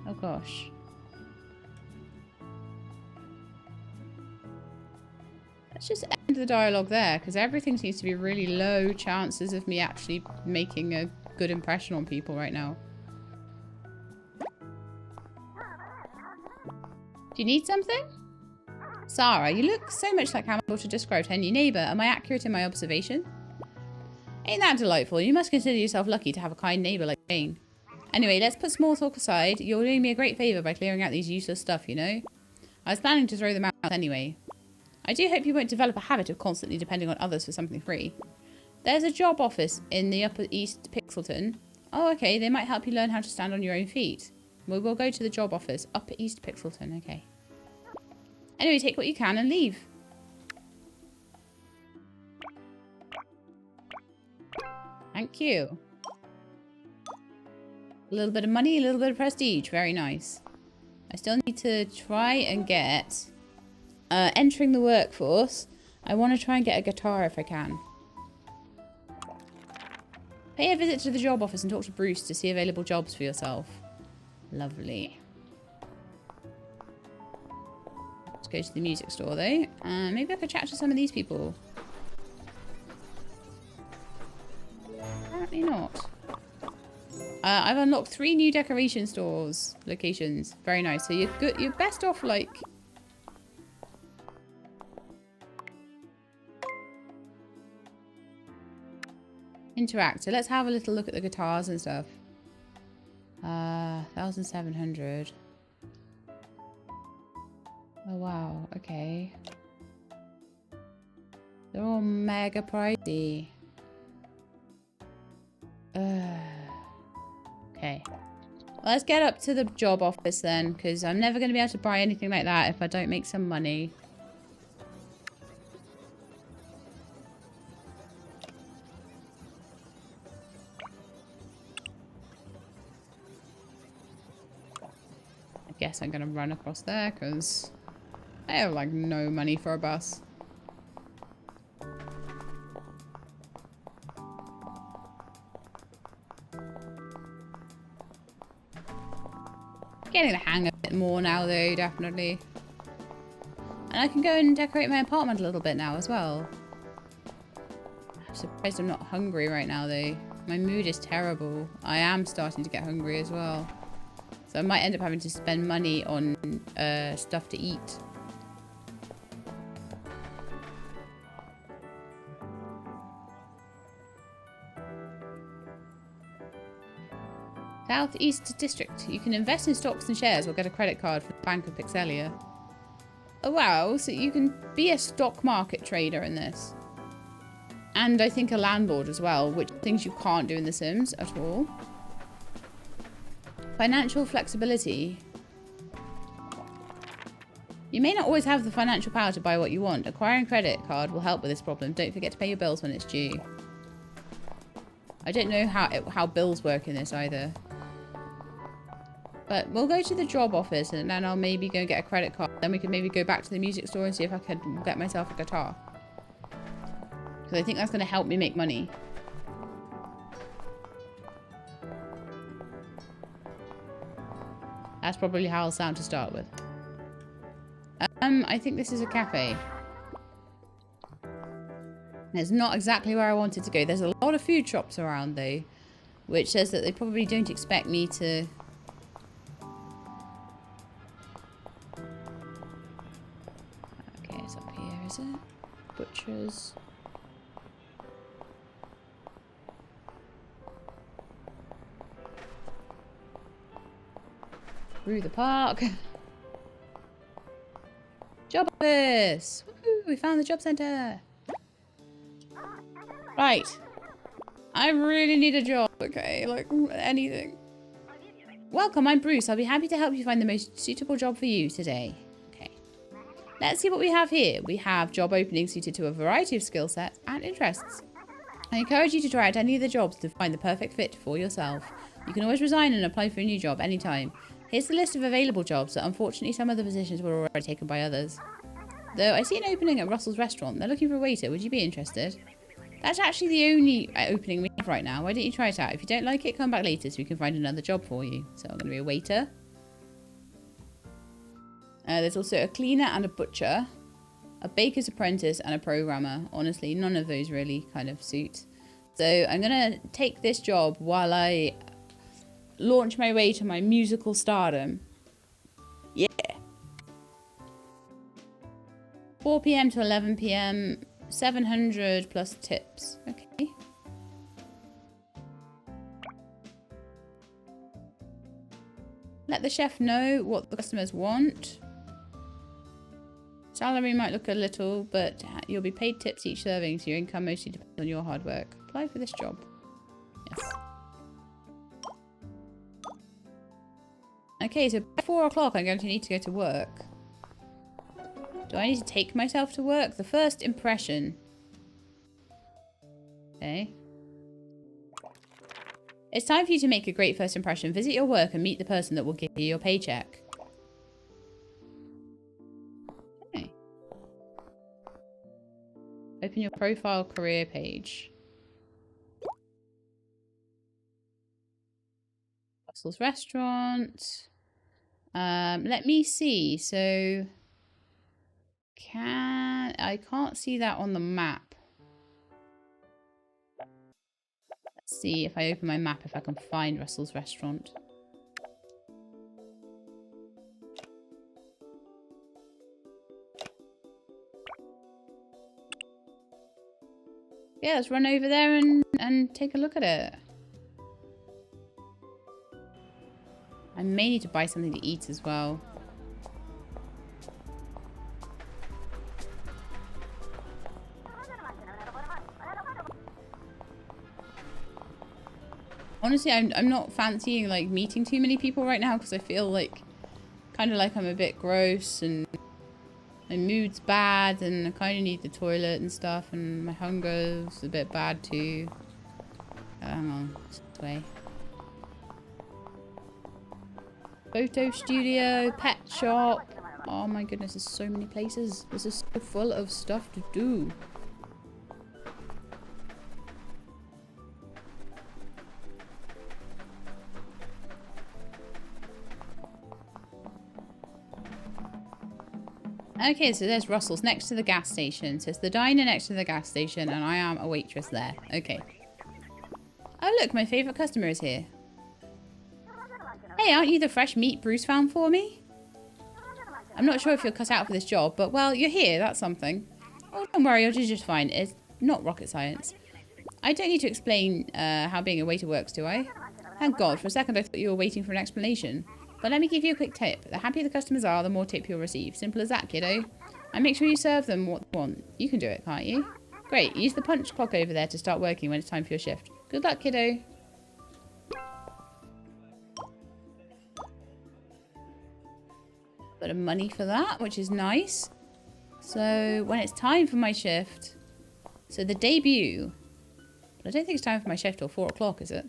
Oh gosh. Let's just end the dialogue there, because everything seems to be really low chances of me actually making a good impression on people right now. Do you need something? Sarah, you look so much like how my daughter described her new neighbour. Am I accurate in my observation? Ain't that delightful? You must consider yourself lucky to have a kind neighbour like Jane. Anyway, let's put small talk aside. You're doing me a great favour by clearing out these useless stuff, you know? I was planning to throw them out anyway. I do hope you won't develop a habit of constantly depending on others for something free. There's a job office in the Upper East Pixelton. Oh, okay. They might help you learn how to stand on your own feet. Well, we'll go to the job office. Upper East Pixelton. Okay. Anyway, take what you can and leave. Thank you. A little bit of money, a little bit of prestige. Very nice. I still need to try and get... entering the workforce. I want to try and get a guitar if I can. Pay a visit to the job office and talk to Bruce to see available jobs for yourself. Lovely. Let's go to the music store though. Maybe I could chat to some of these people. Apparently not. I've unlocked 3 new decoration stores locations. Very nice. So you're good. You're best off like... Interact. So let's have a little look at the guitars and stuff. 1,700. Oh wow. Okay. They're all mega pricey. Okay. Well, let's get up to the job office then, because I'm never going to be able to buy anything like that if I don't make some money. I guess I'm going to run across there, because I have like no money for a bus. Getting the hang of it more now though, definitely. And I can go and decorate my apartment a little bit now as well. I'm surprised I'm not hungry right now though. My mood is terrible. I am starting to get hungry as well. So I might end up having to spend money on stuff to eat. Southeast District. You can invest in stocks and shares or get a credit card from the Bank of Pixelia. Oh wow, so you can be a stock market trader in this. And I think a landlord as well, which things you can't do in The Sims at all. Financial flexibility. You may not always have the financial power to buy what you want. Acquiring a credit card will help with this problem. Don't forget to pay your bills when it's due. I don't know how bills work in this either. But we'll go to the job office and then I'll maybe go and get a credit card. Then we can maybe go back to the music store and see if I can get myself a guitar. Because I think that's going to help me make money. That's probably how I'll sound to start with. I think this is a cafe. It's not exactly where I wanted to go. There's a lot of food shops around though, which says that they probably don't expect me to... Okay, it's up here, is it? Butchers. Through the park. Job office! Woohoo! We found the job centre! Right. I really need a job, okay? Like, anything. Welcome, I'm Bruce. I'll be happy to help you find the most suitable job for you today. Okay. Let's see what we have here. We have job openings suited to a variety of skill sets and interests. I encourage you to try out any of the jobs to find the perfect fit for yourself. You can always resign and apply for a new job anytime. Here's the list of available jobs, but unfortunately some of the positions were already taken by others. Though I see an opening at Russell's restaurant. They're looking for a waiter. Would you be interested? That's actually the only opening we have right now. Why don't you try it out? If you don't like it, come back later so we can find another job for you. So I'm going to be a waiter. There's also a cleaner and a butcher. A baker's apprentice and a programmer. Honestly, none of those really kind of suit. So I'm going to take this job while I launch my way to my musical stardom. Yeah. 4 PM to 11 PM. 700 plus tips. Okay. Let the chef know what the customers want. Salary might look a little, but you'll be paid tips each serving, so your income mostly depends on your hard work. Apply for this job. Yes. Okay, so by 4 o'clock I'm going to need to go to work. Do I need to take myself to work? The first impression. Okay. It's time for you to make a great first impression. Visit your work and meet the person that will give you your paycheck. Okay. Open your profile career page. Russell's restaurant. Let me see. So... I can't see that on the map. Let's see if I open my map if I can find Russell's restaurant. Yeah, let's run over there and take a look at it. I may need to buy something to eat as well. Honestly, I'm not fancying like meeting too many people right now because I feel like kind of like I'm a bit gross and my mood's bad and I kind of need the toilet and stuff and my hunger's a bit bad too. Hang on, this way. Photo studio, pet shop. Oh my goodness, there's so many places. This is so full of stuff to do. Okay, so there's Russell's next to the gas station. So it's the diner next to the gas station and I am a waitress there. Okay. Oh look, my favourite customer is here. Hey, aren't you the fresh meat Bruce found for me? I'm not sure if you're cut out for this job, but well, you're here, that's something. Oh, don't worry, you'll do just fine. It's not rocket science. I don't need to explain how being a waiter works, do I? Thank God, for a second I thought you were waiting for an explanation. But let me give you a quick tip. The happier the customers are, the more tip you'll receive. Simple as that, kiddo. And make sure you serve them what they want. You can do it, can't you? Great. Use the punch clock over there to start working when it's time for your shift. Good luck, kiddo. bit of money for that, which is nice. So when it's time for my shift, so the debut, but I don't think it's time for my shift till 4 o'clock, is it?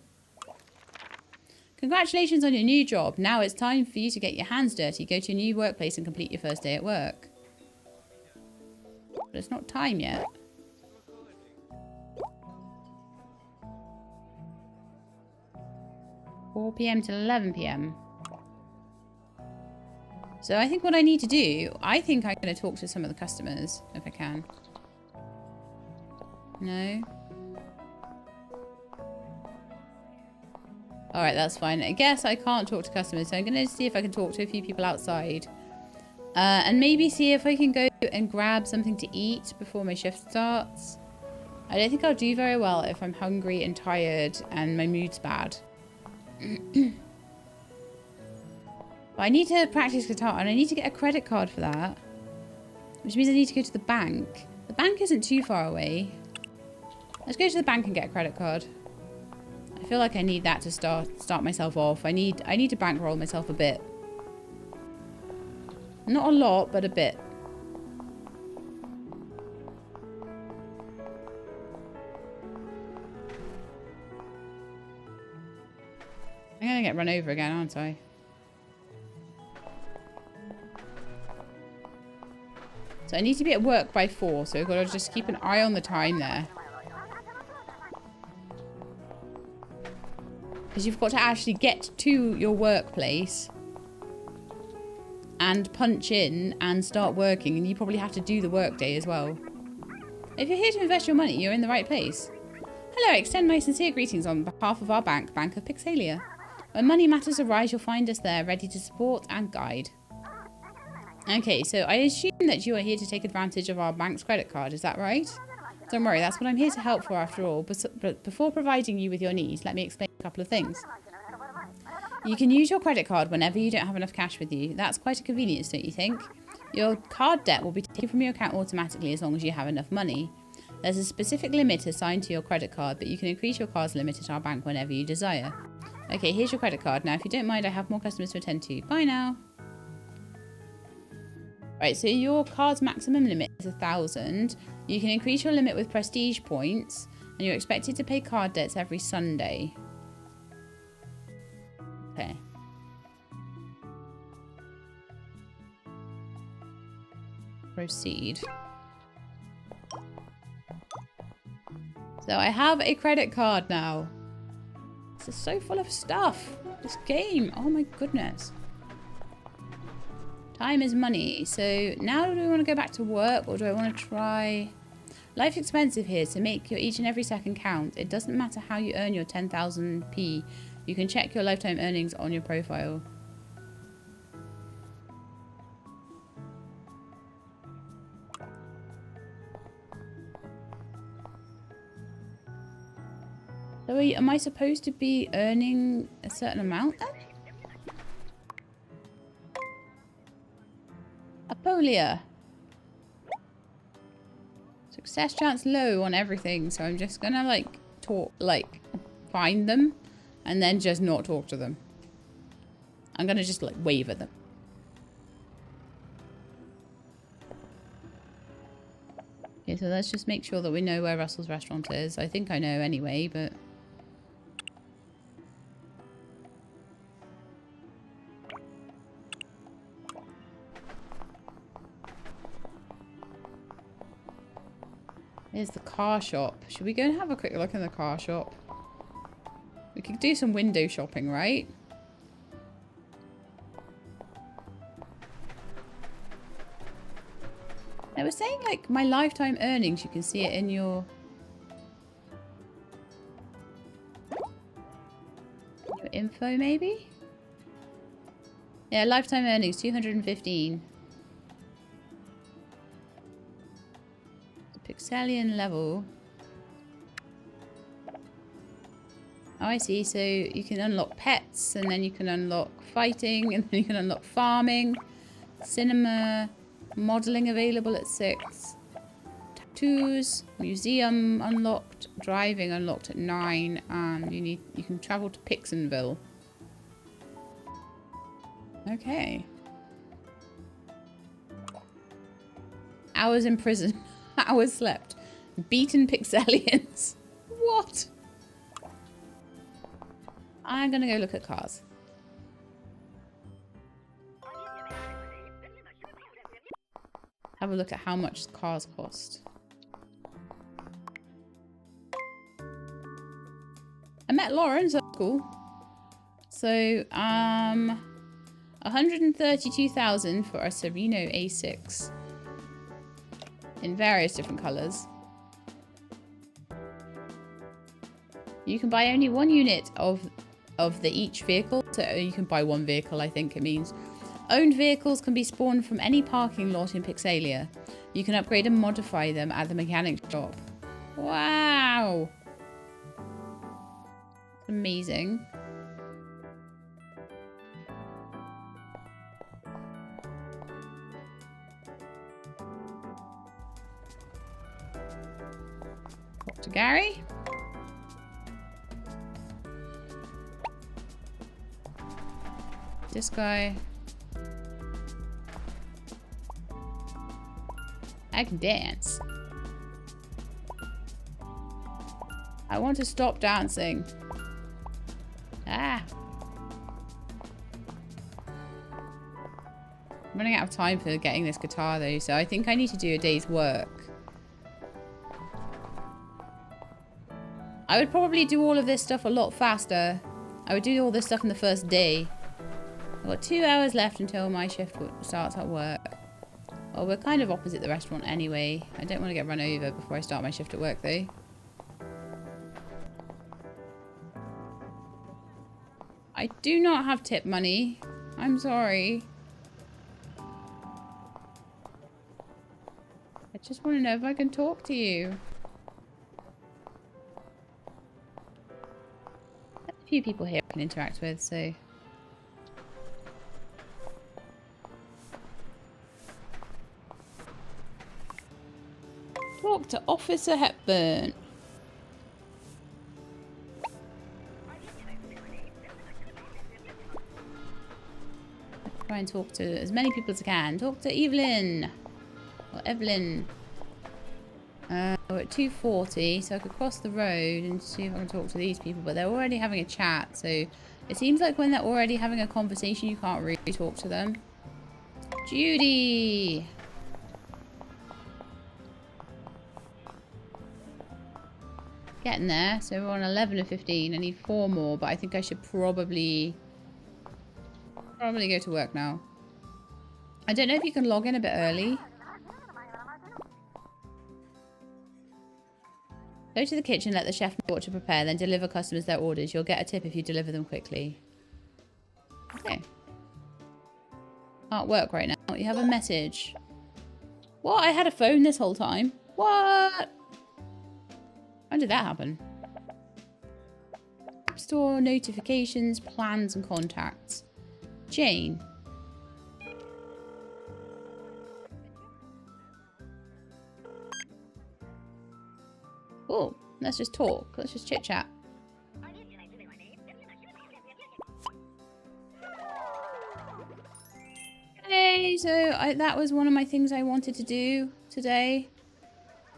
Congratulations on your new job. Now it's time for you to get your hands dirty, go to your new workplace and complete your first day at work. But it's not time yet. (4 PM to 11 PM). So I think what I need to do, I think I'm going to talk to some of the customers, if I can. No? Alright, that's fine. I guess I can't talk to customers, so I'm going to see if I can talk to a few people outside. And maybe see if I can go and grab something to eat before my shift starts. I don't think I'll do very well if I'm hungry and tired and my mood's bad. But I need to practice guitar and I need to get a credit card for that. Which means I need to go to the bank. The bank isn't too far away. Let's go to the bank and get a credit card. I feel like I need that to start myself off. I need to bankroll myself a bit. Not a lot, but a bit. I'm gonna get run over again, aren't I? So I need to be at work by 4, so we've got to just keep an eye on the time there. Because you've got to actually get to your workplace and punch in and start working, and you probably have to do the workday as well. If you're here to invest your money, you're in the right place. Hello, I extend my sincere greetings on behalf of our bank, Bank of Pixelia. When money matters arise, you'll find us there, ready to support and guide. Okay, so I assume that you are here to take advantage of our bank's credit card, is that right? Don't worry, that's what I'm here to help for after all. But before providing you with your needs, let me explain a couple of things. You can use your credit card whenever you don't have enough cash with you. That's quite a convenience, don't you think? Your card debt will be taken from your account automatically as long as you have enough money. There's a specific limit assigned to your credit card, but you can increase your card's limit at our bank whenever you desire. Okay, here's your credit card. Now, if you don't mind, I have more customers to attend to. Bye now. Right, so your card's maximum limit is 1,000. You can increase your limit with prestige points, and you're expected to pay card debts every Sunday. Okay. Proceed. So I have a credit card now. This is so full of stuff. This game. Oh my goodness. Time is money. So now do we want to go back to work, or do I want to try... Life's expensive here, so make your each and every second count. It doesn't matter how you earn your 10,000p. You can check your lifetime earnings on your profile. So am I supposed to be earning a certain amount then? Apolia. Success chance low on everything, so I'm just gonna find them and then just not talk to them. I'm gonna just wave at them. Okay, so let's just make sure that we know where Russell's restaurant is. I think I know anyway, but... Here's the car shop. Should we go and have a quick look in the car shop? We could do some window shopping, right? I was saying, my lifetime earnings, you can see it in your info, maybe? Yeah, lifetime earnings, 215. Pixelian level. Oh, I see. So you can unlock pets, and then you can unlock fighting, and then you can unlock farming, cinema, modeling available at 6, tattoos, museum unlocked, driving unlocked at 9, and you can travel to Pixenville. Okay. Hours in prison. Hours slept. Beaten Pixelians. What? I'm gonna go look at cars. Have a look at how much cars cost. I met Lawrence, that's cool. So, 132,000 for a Sereno A6. In various different colours. You can buy only one unit of each vehicle. So you can buy one vehicle, I think it means. Owned vehicles can be spawned from any parking lot in Pixelia. You can upgrade and modify them at the mechanic shop. Wow! Amazing. Talk to Gary. This guy. I can dance. I want to stop dancing. Ah. I'm running out of time for getting this guitar though, so I think I need to do a day's work. I would probably do all of this stuff a lot faster. I would do all this stuff in the first day. I've got 2 hours left until my shift starts at work. Well, we're kind of opposite the restaurant anyway. I don't want to get run over before I start my shift at work though. I do not have tip money. I'm sorry. I just want to know if I can talk to you. There's a few people here I can interact with, so... Talk to Officer Hepburn. Try and talk to as many people as I can. Talk to Evelyn. Or Evelyn. We're at 2:40, so I could cross the road and see if I can talk to these people, but they're already having a chat, so it seems like when they're already having a conversation, you can't really talk to them. Judy! Getting there, so we're on 11 of 15. I need 4 more, but I think I should probably go to work now. I don't know if you can log in a bit early. Go to the kitchen, let the chef know what to prepare, then deliver customers their orders. You'll get a tip if you deliver them quickly. Okay. Can't work right now. You have a message. What? I had a phone this whole time? What? When did that happen? App Store, notifications, plans, and contacts. Jane. Oh, let's just talk. Let's just chit chat. Hey, so that was one of my things I wanted to do today.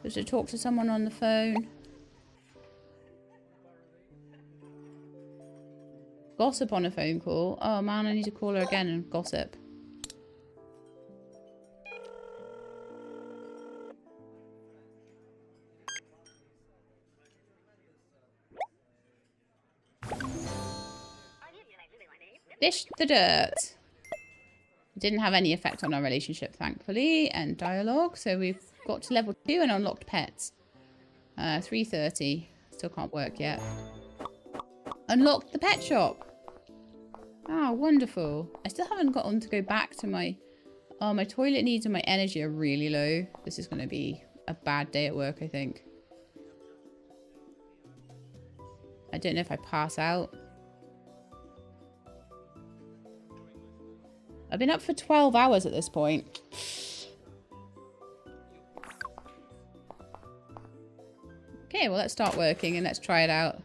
Was to talk to someone on the phone. Gossip on a phone call. Oh man, I need to call her again and gossip. Dish the dirt. Didn't have any effect on our relationship, thankfully. And dialogue. So we've got to level 2 and unlocked pets. 3:30. Still can't work yet. Unlocked the pet shop. Ah, wonderful. I still haven't got on to go back to my... Oh, my toilet needs and my energy are really low. This is going to be a bad day at work, I think. I don't know if I pass out. I've been up for 12 hours at this point. Okay, well, let's start working and let's try it out.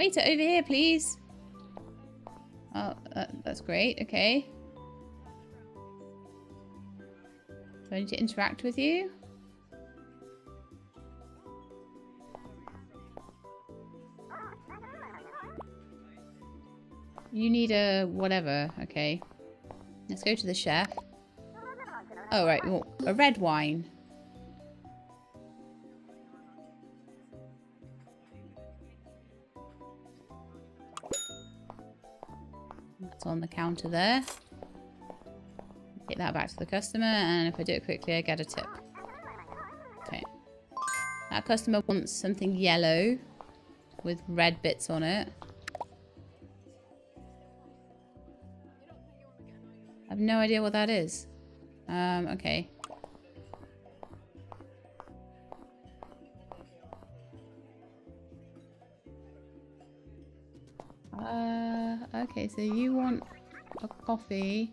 Waiter, over here, please. Oh, that's great. Okay. Do I need to interact with you? You need a whatever. Okay. Let's go to the chef. Oh, right. Well, a red wine. That's on the counter there. Get that back to the customer, and if I do it quickly, I get a tip. Okay. That customer wants something yellow with red bits on it. I have no idea what that is. Okay. Okay, so you want a coffee.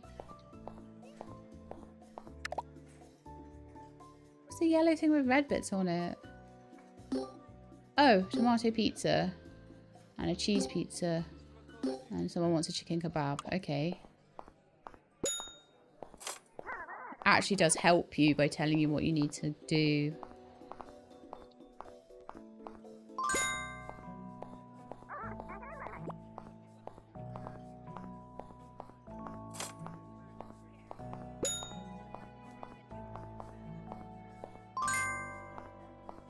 What's the yellow thing with red bits on it? Oh, tomato pizza. And a cheese pizza. And someone wants a chicken kebab. Okay. Actually does help you by telling you what you need to do.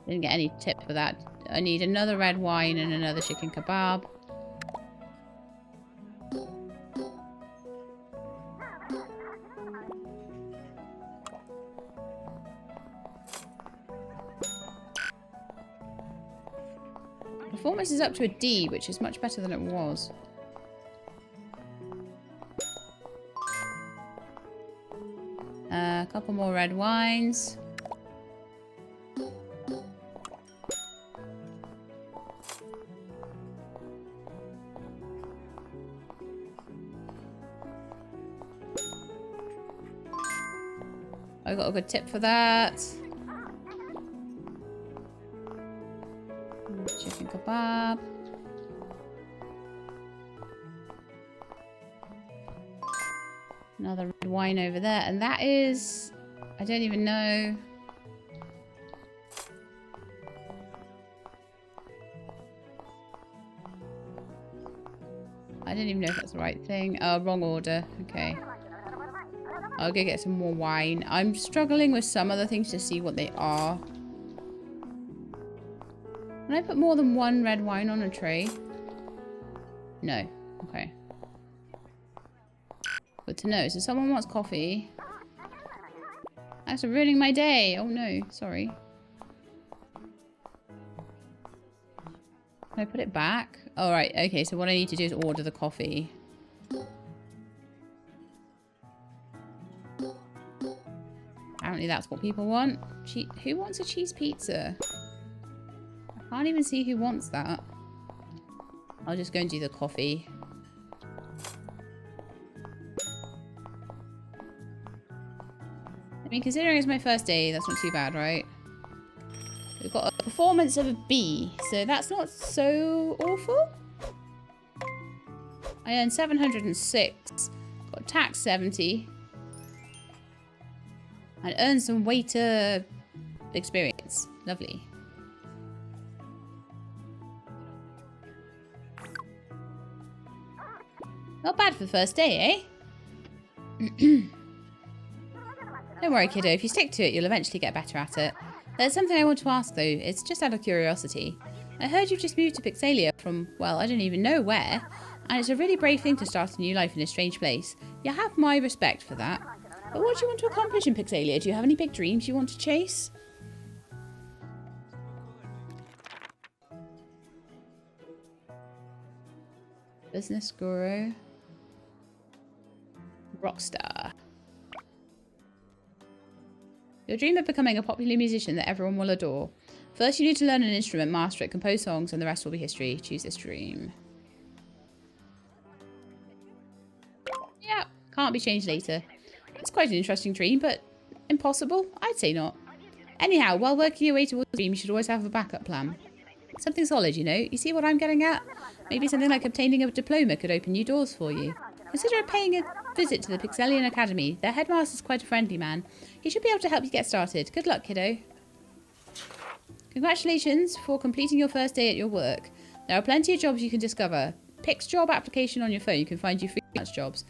Didn't get any tip for that. I need another red wine and another chicken kebab. Performance is up to a D, which is much better than it was. A couple more red wines. I got a good tip for that. Chicken kebab. Another red wine over there. And that is... I don't even know. I don't even know if that's the right thing. Oh, wrong order. Okay. I'll go get some more wine. I'm struggling with some other things to see what they are. Can I put more than one red wine on a tray? No. Okay. Good to know. So someone wants coffee. That's ruining my day. Oh no. Sorry. Can I put it back? Oh, right. Okay. So what I need to do is order the coffee. Apparently that's what people want. Who wants a cheese pizza? I can't even see who wants that. I'll just go and do the coffee. I mean, considering it's my first day, that's not too bad, right? We've got a performance of a B, so that's not so awful. I earned 706. Got tax 70. And earn some waiter experience. Lovely. Not bad for the first day, eh? Don't worry, kiddo. If you stick to it, you'll eventually get better at it. There's something I want to ask, though. It's just out of curiosity. I heard you've just moved to Pixelia from, well, I don't even know where. And it's a really brave thing to start a new life in a strange place. You have my respect for that. But what do you want to accomplish in Pixelia? Do you have any big dreams you want to chase? Business guru. Rockstar. Your dream of becoming a popular musician that everyone will adore. First, you need to learn an instrument, master it, compose songs, and the rest will be history. Choose this dream. Yeah, can't be changed later. It's quite an interesting dream, but impossible? I'd say not. Anyhow, while working your way towards the dream, you should always have a backup plan. Something solid, you know. You see what I'm getting at? Maybe something like obtaining a diploma could open new doors for you. Consider paying a visit to the Pixelian Academy. Their headmaster's quite a friendly man. He should be able to help you get started. Good luck, kiddo. Congratulations for completing your first day at your work. There are plenty of jobs you can discover. Pix job application on your phone. You can find you freelance jobs.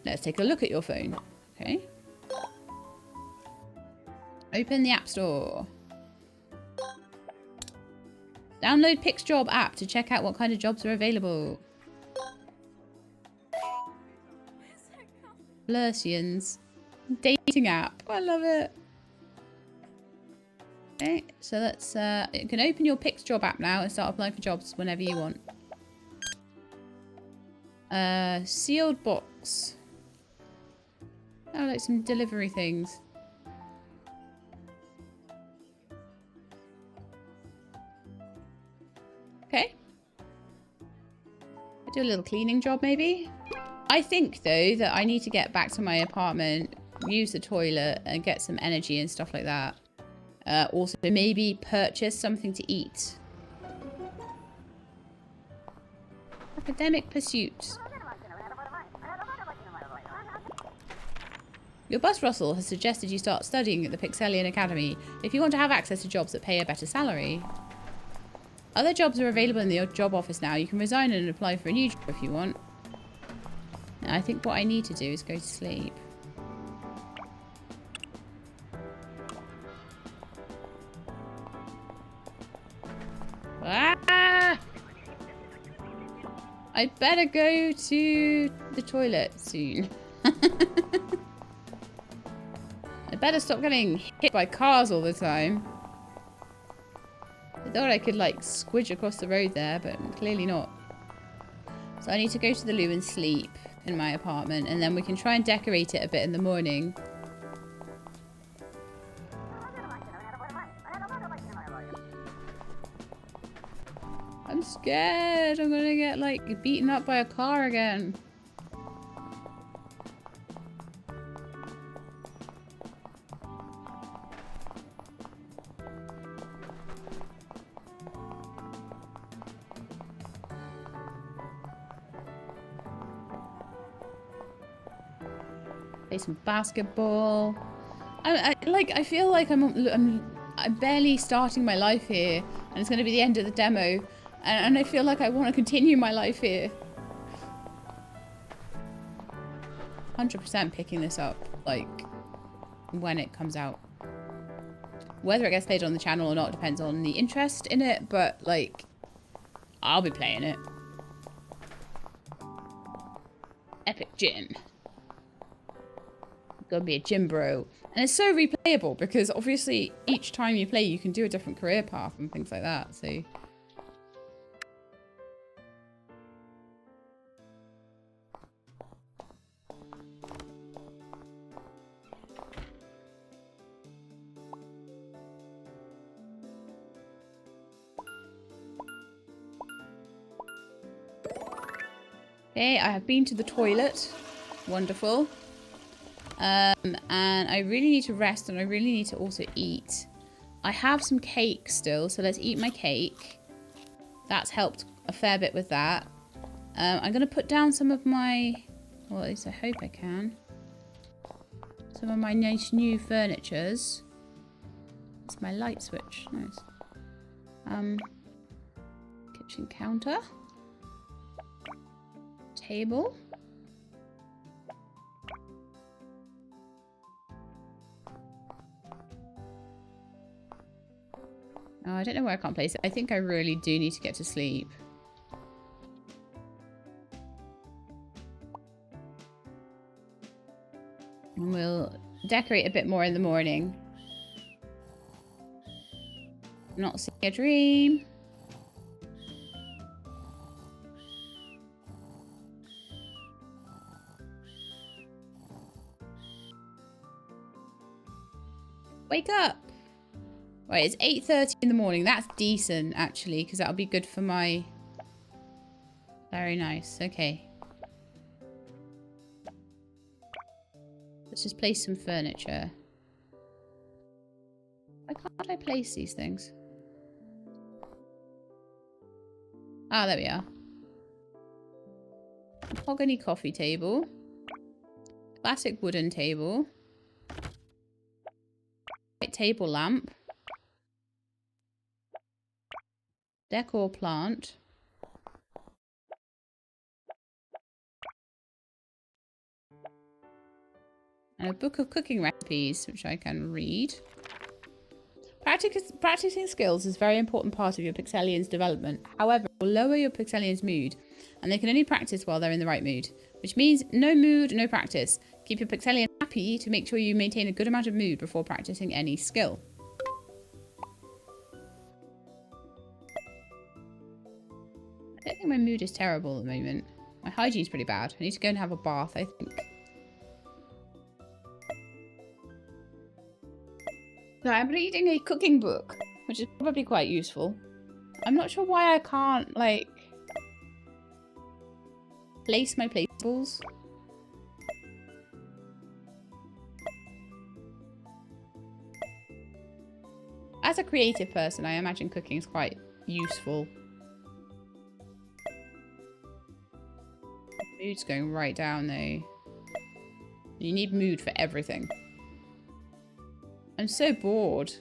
Let's take a look at your phone. Okay. Open the App Store. Download Pix Job app to check out what kind of jobs are available. Pixelians. Dating app. I love it. Okay, so let's you can open your Pix Job app now and start applying for jobs whenever you want. Sealed box. Oh, like some delivery things. Okay. Do a little cleaning job maybe. I think though that I need to get back to my apartment, use the toilet and get some energy and stuff like that. Also maybe purchase something to eat. Academic pursuit. Your boss Russell has suggested you start studying at the Pixelian Academy if you want to have access to jobs that pay a better salary. Other jobs are available in the job office now. You can resign and apply for a new job if you want. Now, I think what I need to do is go to sleep. Ah! I better go to the toilet soon. I better stop getting hit by cars all the time. I thought I could like squidge across the road there, but clearly not. So I need to go to the loo and sleep in my apartment, and then we can try and decorate it a bit in the morning. I'm scared. I'm gonna get like beaten up by a car again. Play some basketball. I feel like I'm barely starting my life here, and it's going to be the end of the demo, and I feel like I want to continue my life here. 100% picking this up, like, when it comes out. Whether it gets played on the channel or not depends on the interest in it, but, like, I'll be playing it. Epic Gym. Gonna be a gym bro. And it's so replayable because obviously each time you play you can do a different career path and things like that, so okay, I have been to the toilet. Wonderful. And I really need to rest, and I really need to also eat. I have some cake still, so let's eat my cake. That's helped a fair bit with that. I'm going to put down some of my, well, at least I hope I can, some of my nice new furnitures. It's my light switch. Nice. Kitchen counter. Table. Oh, I don't know where I can't place it. I think I really do need to get to sleep. And we'll decorate a bit more in the morning. Not seeing a dream. Wake up! Right, it's 8:30 in the morning. That's decent, actually, because that'll be good for my... Very nice. Okay. Let's just place some furniture. Why can't I place these things? Ah, there we are. Mahogany coffee table. Classic wooden table. White table lamp. Decor plant. And a book of cooking recipes, which I can read. Practicing skills is a very important part of your Pixelians' development. However, it will lower your Pixelians' mood, and they can only practice while they're in the right mood. Which means no mood, no practice. Keep your Pixelian happy to make sure you maintain a good amount of mood before practicing any skill. I don't think my mood is terrible at the moment. My hygiene's pretty bad. I need to go and have a bath, I think. So I'm reading a cooking book, which is probably quite useful. I'm not sure why I can't, like, place my placeables. As a creative person, I imagine cooking is quite useful. Mood's going right down, though. You need mood for everything. I'm so bored.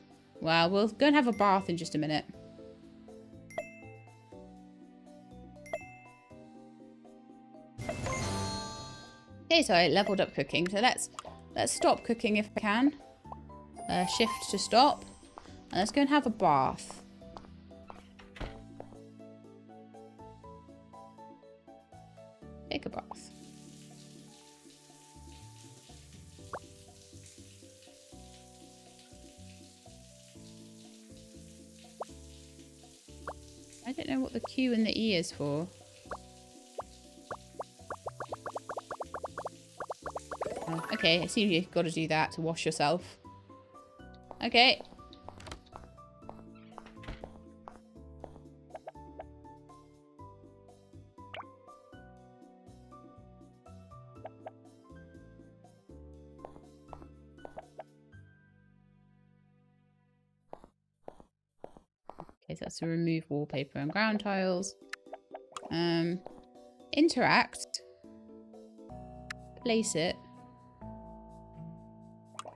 Well, we'll go and have a bath in just a minute. Okay, so I leveled up cooking. So let's stop cooking if I can. Shift to stop. And let's go and have a bath. Take a bath. I don't know what the Q and the E is for. Oh, okay, I see you've got to do that to wash yourself. Okay. Okay, so that's to remove wallpaper and ground tiles. Interact. Place it.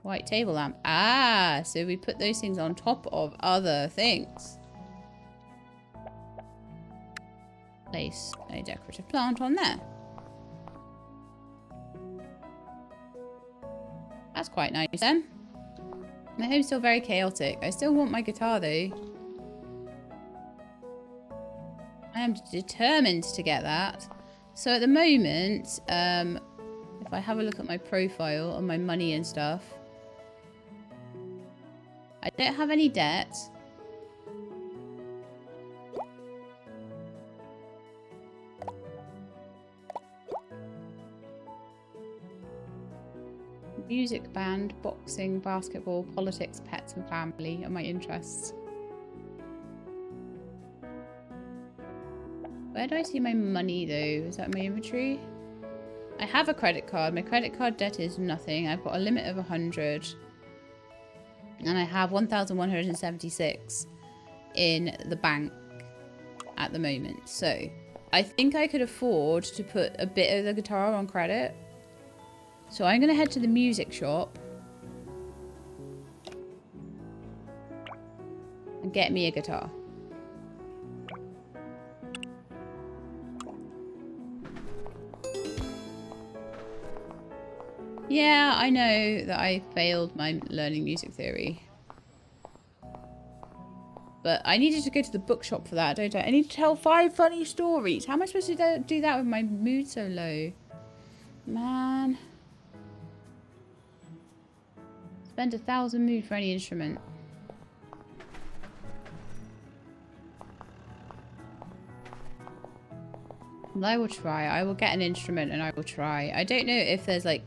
White table lamp. Ah, so we put those things on top of other things. Place a decorative plant on there. That's quite nice then. My home's still very chaotic. I still want my guitar though. I am determined to get that. So at the moment, if I have a look at my profile on my money and stuff, I don't have any debt. Music, band, boxing, basketball, politics, pets and family are my interests. Where do I see my money though? Is that my inventory? I have a credit card. My credit card debt is nothing. I've got a limit of 100. And I have 1,176 in the bank at the moment. So I think I could afford to put a bit of the guitar on credit. So I'm going to head to the music shop and get me a guitar. Yeah, I know that I failed my learning music theory. But I needed to go to the bookshop for that, don't I? I need to tell 5 funny stories. How am I supposed to do that with my mood so low? Man. Spend 1,000 mood for any instrument. Well, I will try. I will get an instrument and I will try. I don't know if there's like...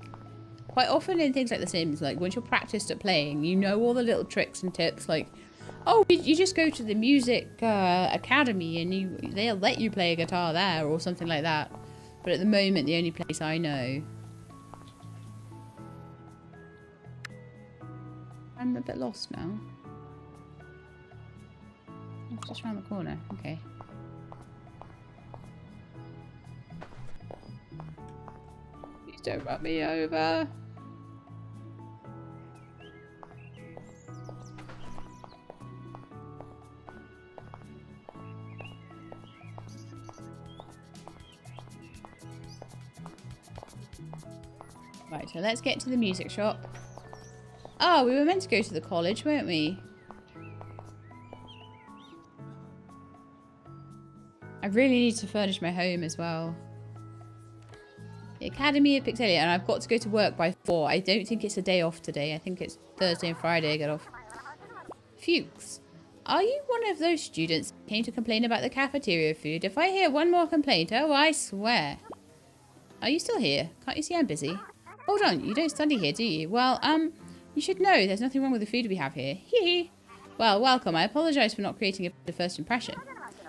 Quite often in things like The Sims, like once you're practiced at playing, you know all the little tricks and tips. Like, oh, you just go to the music academy and they'll let you play a guitar there or something like that. But at the moment, the only place I know... I'm a bit lost now. It's just around the corner. Okay. don't run me over. Right, so let's get to the music shop. Oh, we were meant to go to the college, weren't we? I really need to furnish my home as well. The Academy of Pixelia, and I've got to go to work by 4. I don't think it's a day off today. I think it's Thursday and Friday I get off. Fuchs, are you one of those students who came to complain about the cafeteria food? If I hear one more complaint, oh, I swear. Are you still here? Can't you see I'm busy? Hold on, you don't study here, do you? Well, you should know there's nothing wrong with the food we have here. Hee. Well, welcome. I apologise for not creating a first impression.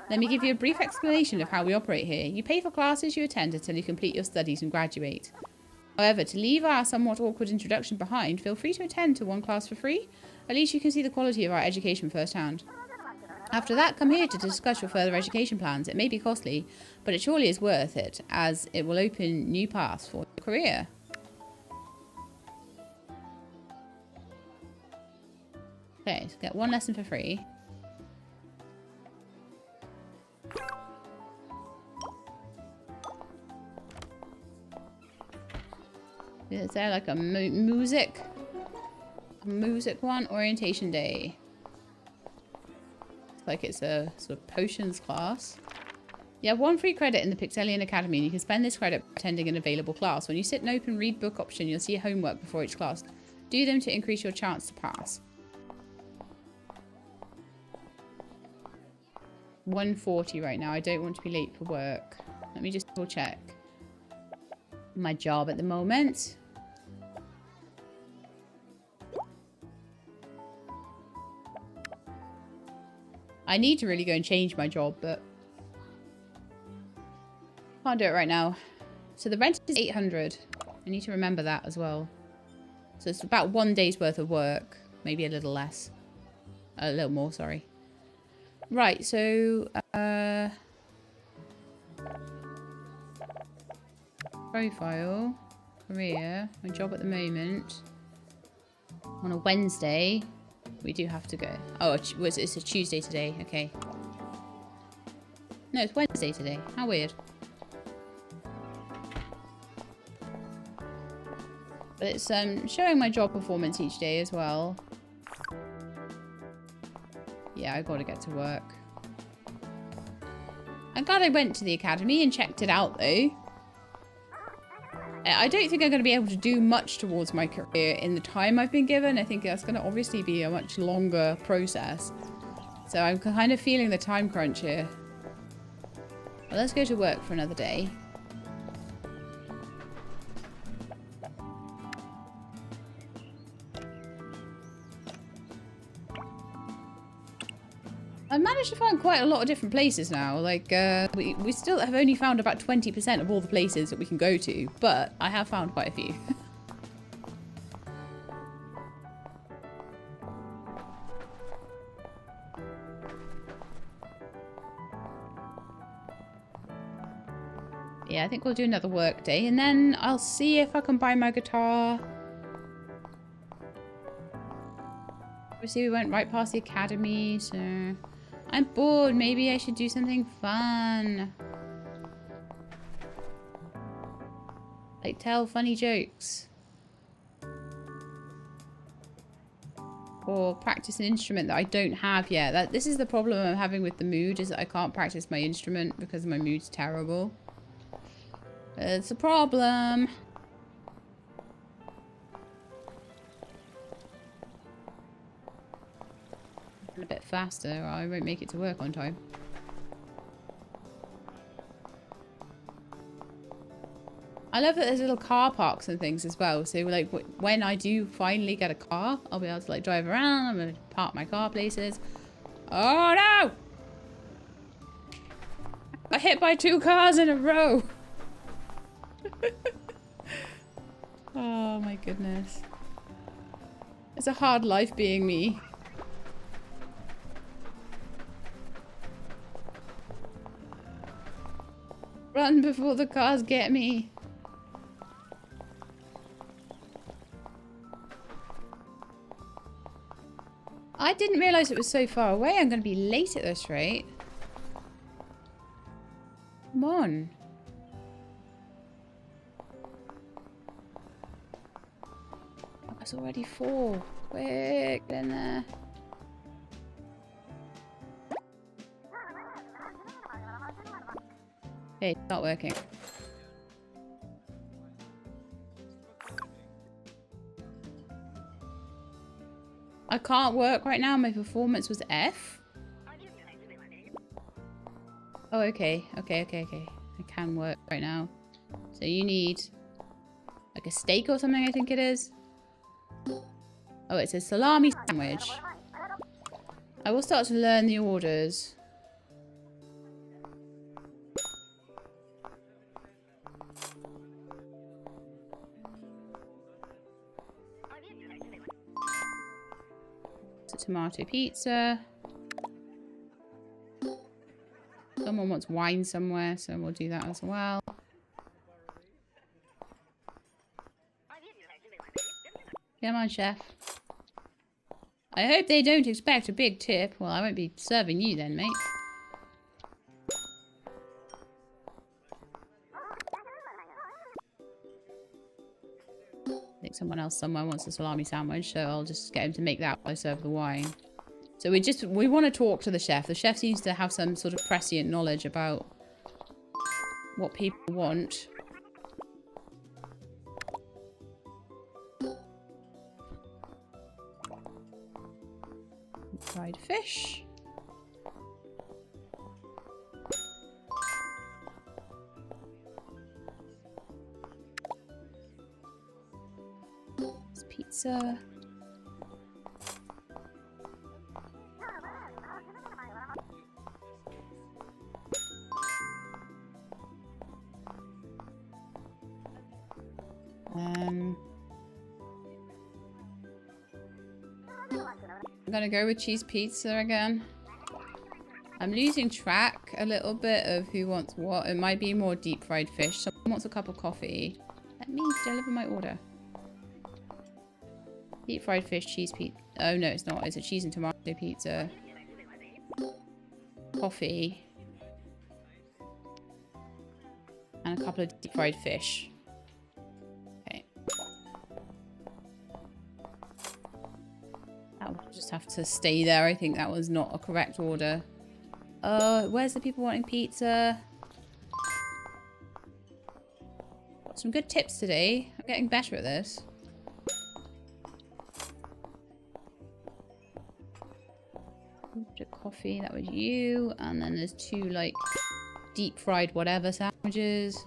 Let me give you a brief explanation of how we operate here. You pay for classes you attend until you complete your studies and graduate. However, to leave our somewhat awkward introduction behind, feel free to attend to one class for free. At least you can see the quality of our education firsthand. After that, come here to discuss your further education plans. It may be costly, but it surely is worth it, as it will open new paths for your career. Okay, so get one lesson for free. Is there like a music one? Orientation day. It's like it's a sort of potions class. You have 1 free credit in the Pixelian Academy, and you can spend this credit attending an available class. When you sit and open read book option, you'll see homework before each class. Do them to increase your chance to pass. 1:40 right now. I don't want to be late for work. Let me just double check my job at the moment. I need to really go and change my job, but can't do it right now. So the rent is 800. I need to remember that as well. So it's about 1 day's worth of work, maybe a little less, a little more. Sorry. Right, so, profile, career, my job at the moment, on a Wednesday, we do have to go. Oh, it's a Tuesday today, okay. No, it's Wednesday today, how weird. But it's showing my job performance each day as well. Yeah, I gotta get to work. I'm glad I went to the academy and checked it out, though. I don't think I'm going to be able to do much towards my career in the time I've been given. I think that's going to obviously be a much longer process. So I'm kind of feeling the time crunch here. But let's go to work for another day. I've managed to find quite a lot of different places now. Like, we still have only found about 20% of all the places that we can go to, but I have found quite a few. Yeah, I think we'll do another work day, and then I'll see if I can buy my guitar. Obviously, we went right past the academy, so... I'm bored. Maybe I should do something fun. Like tell funny jokes. Or practice an instrument that I don't have yet. This is the problem I'm having with the mood, is that I can't practice my instrument because my mood's terrible. It's a problem. A bit faster or I won't make it to work on time. I love that there's little car parks and things as well, so like when I do finally get a car, I'll be able to like drive around. I'm gonna park my car places. Oh no! I got hit by 2 cars in a row. Oh my goodness. It's a hard life being me. Run before the cars get me. I didn't realise it was so far away. I'm going to be late at this rate. Come on. Oh, it's already 4. Quick, get in there. Okay, it's not working. I can't work right now. My performance was F. Oh, okay. Okay. I can work right now. So you need like a steak or something, I think it is. Oh, it's a salami sandwich. I will start to learn the orders. It's a tomato pizza. Someone wants wine somewhere, so we'll do that as well. Come on, chef. I hope they don't expect a big tip. Well, I won't be serving you then, mate. I think someone else somewhere wants a salami sandwich, so I'll just get him to make that while I serve the wine. So we want to talk to the chef. The chef seems to have some sort of prescient knowledge about what people want. Fried fish. It's pizza. I'm gonna go with cheese pizza again. I'm losing track a little bit of who wants what. It might be more deep fried fish. Someone wants a cup of coffee. Let me deliver my order. Deep fried fish, cheese pizza. Oh no, it's not. It's a cheese and tomato pizza. Coffee. And a couple of deep fried fish. Okay. That will just have to stay there. I think that was not a correct order. Where's the people wanting pizza? Got some good tips today. I'm getting better at this. Coffee, that was you. And then there's 2 like deep fried whatever sandwiches.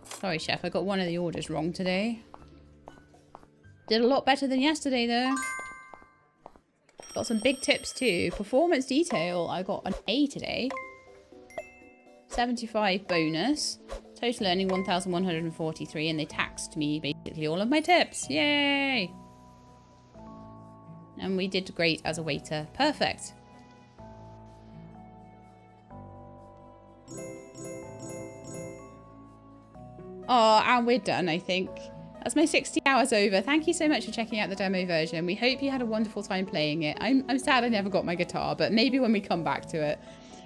Sorry, chef, I got one of the orders wrong today. Did a lot better than yesterday, though. Got some big tips, too. Performance detail, I got an A today. 75 bonus. Total earning 1,143, and they taxed me, basically, all of my tips. Yay! And we did great as a waiter. Perfect. Oh, and we're done, I think. That's my 60 hours over. Thank you so much for checking out the demo version. We hope you had a wonderful time playing it. I'm sad I never got my guitar, but maybe when we come back to it.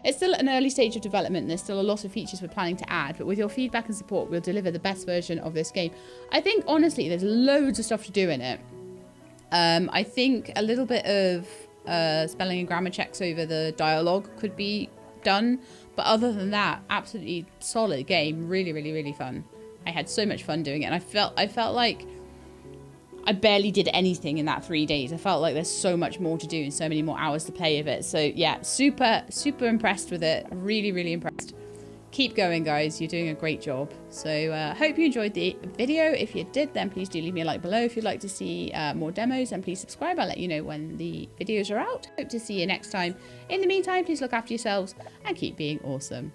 It's still at an early stage of development, and there's still a lot of features we're planning to add, but with your feedback and support, we'll deliver the best version of this game. I think, honestly, there's loads of stuff to do in it. I think a little bit of spelling and grammar checks over the dialogue could be done, but other than that, absolutely solid game. Really, really, really fun. I had so much fun doing it, and I felt like I barely did anything in that 3 days. I felt like there's so much more to do and so many more hours to play of it. So yeah, super, super impressed with it. Really, really impressed. Keep going, guys. You're doing a great job. So hope you enjoyed the video. If you did, then please do leave me a like below. If you'd like to see more demos, and please subscribe. I'll let you know when the videos are out. Hope to see you next time. In the meantime, please look after yourselves and keep being awesome.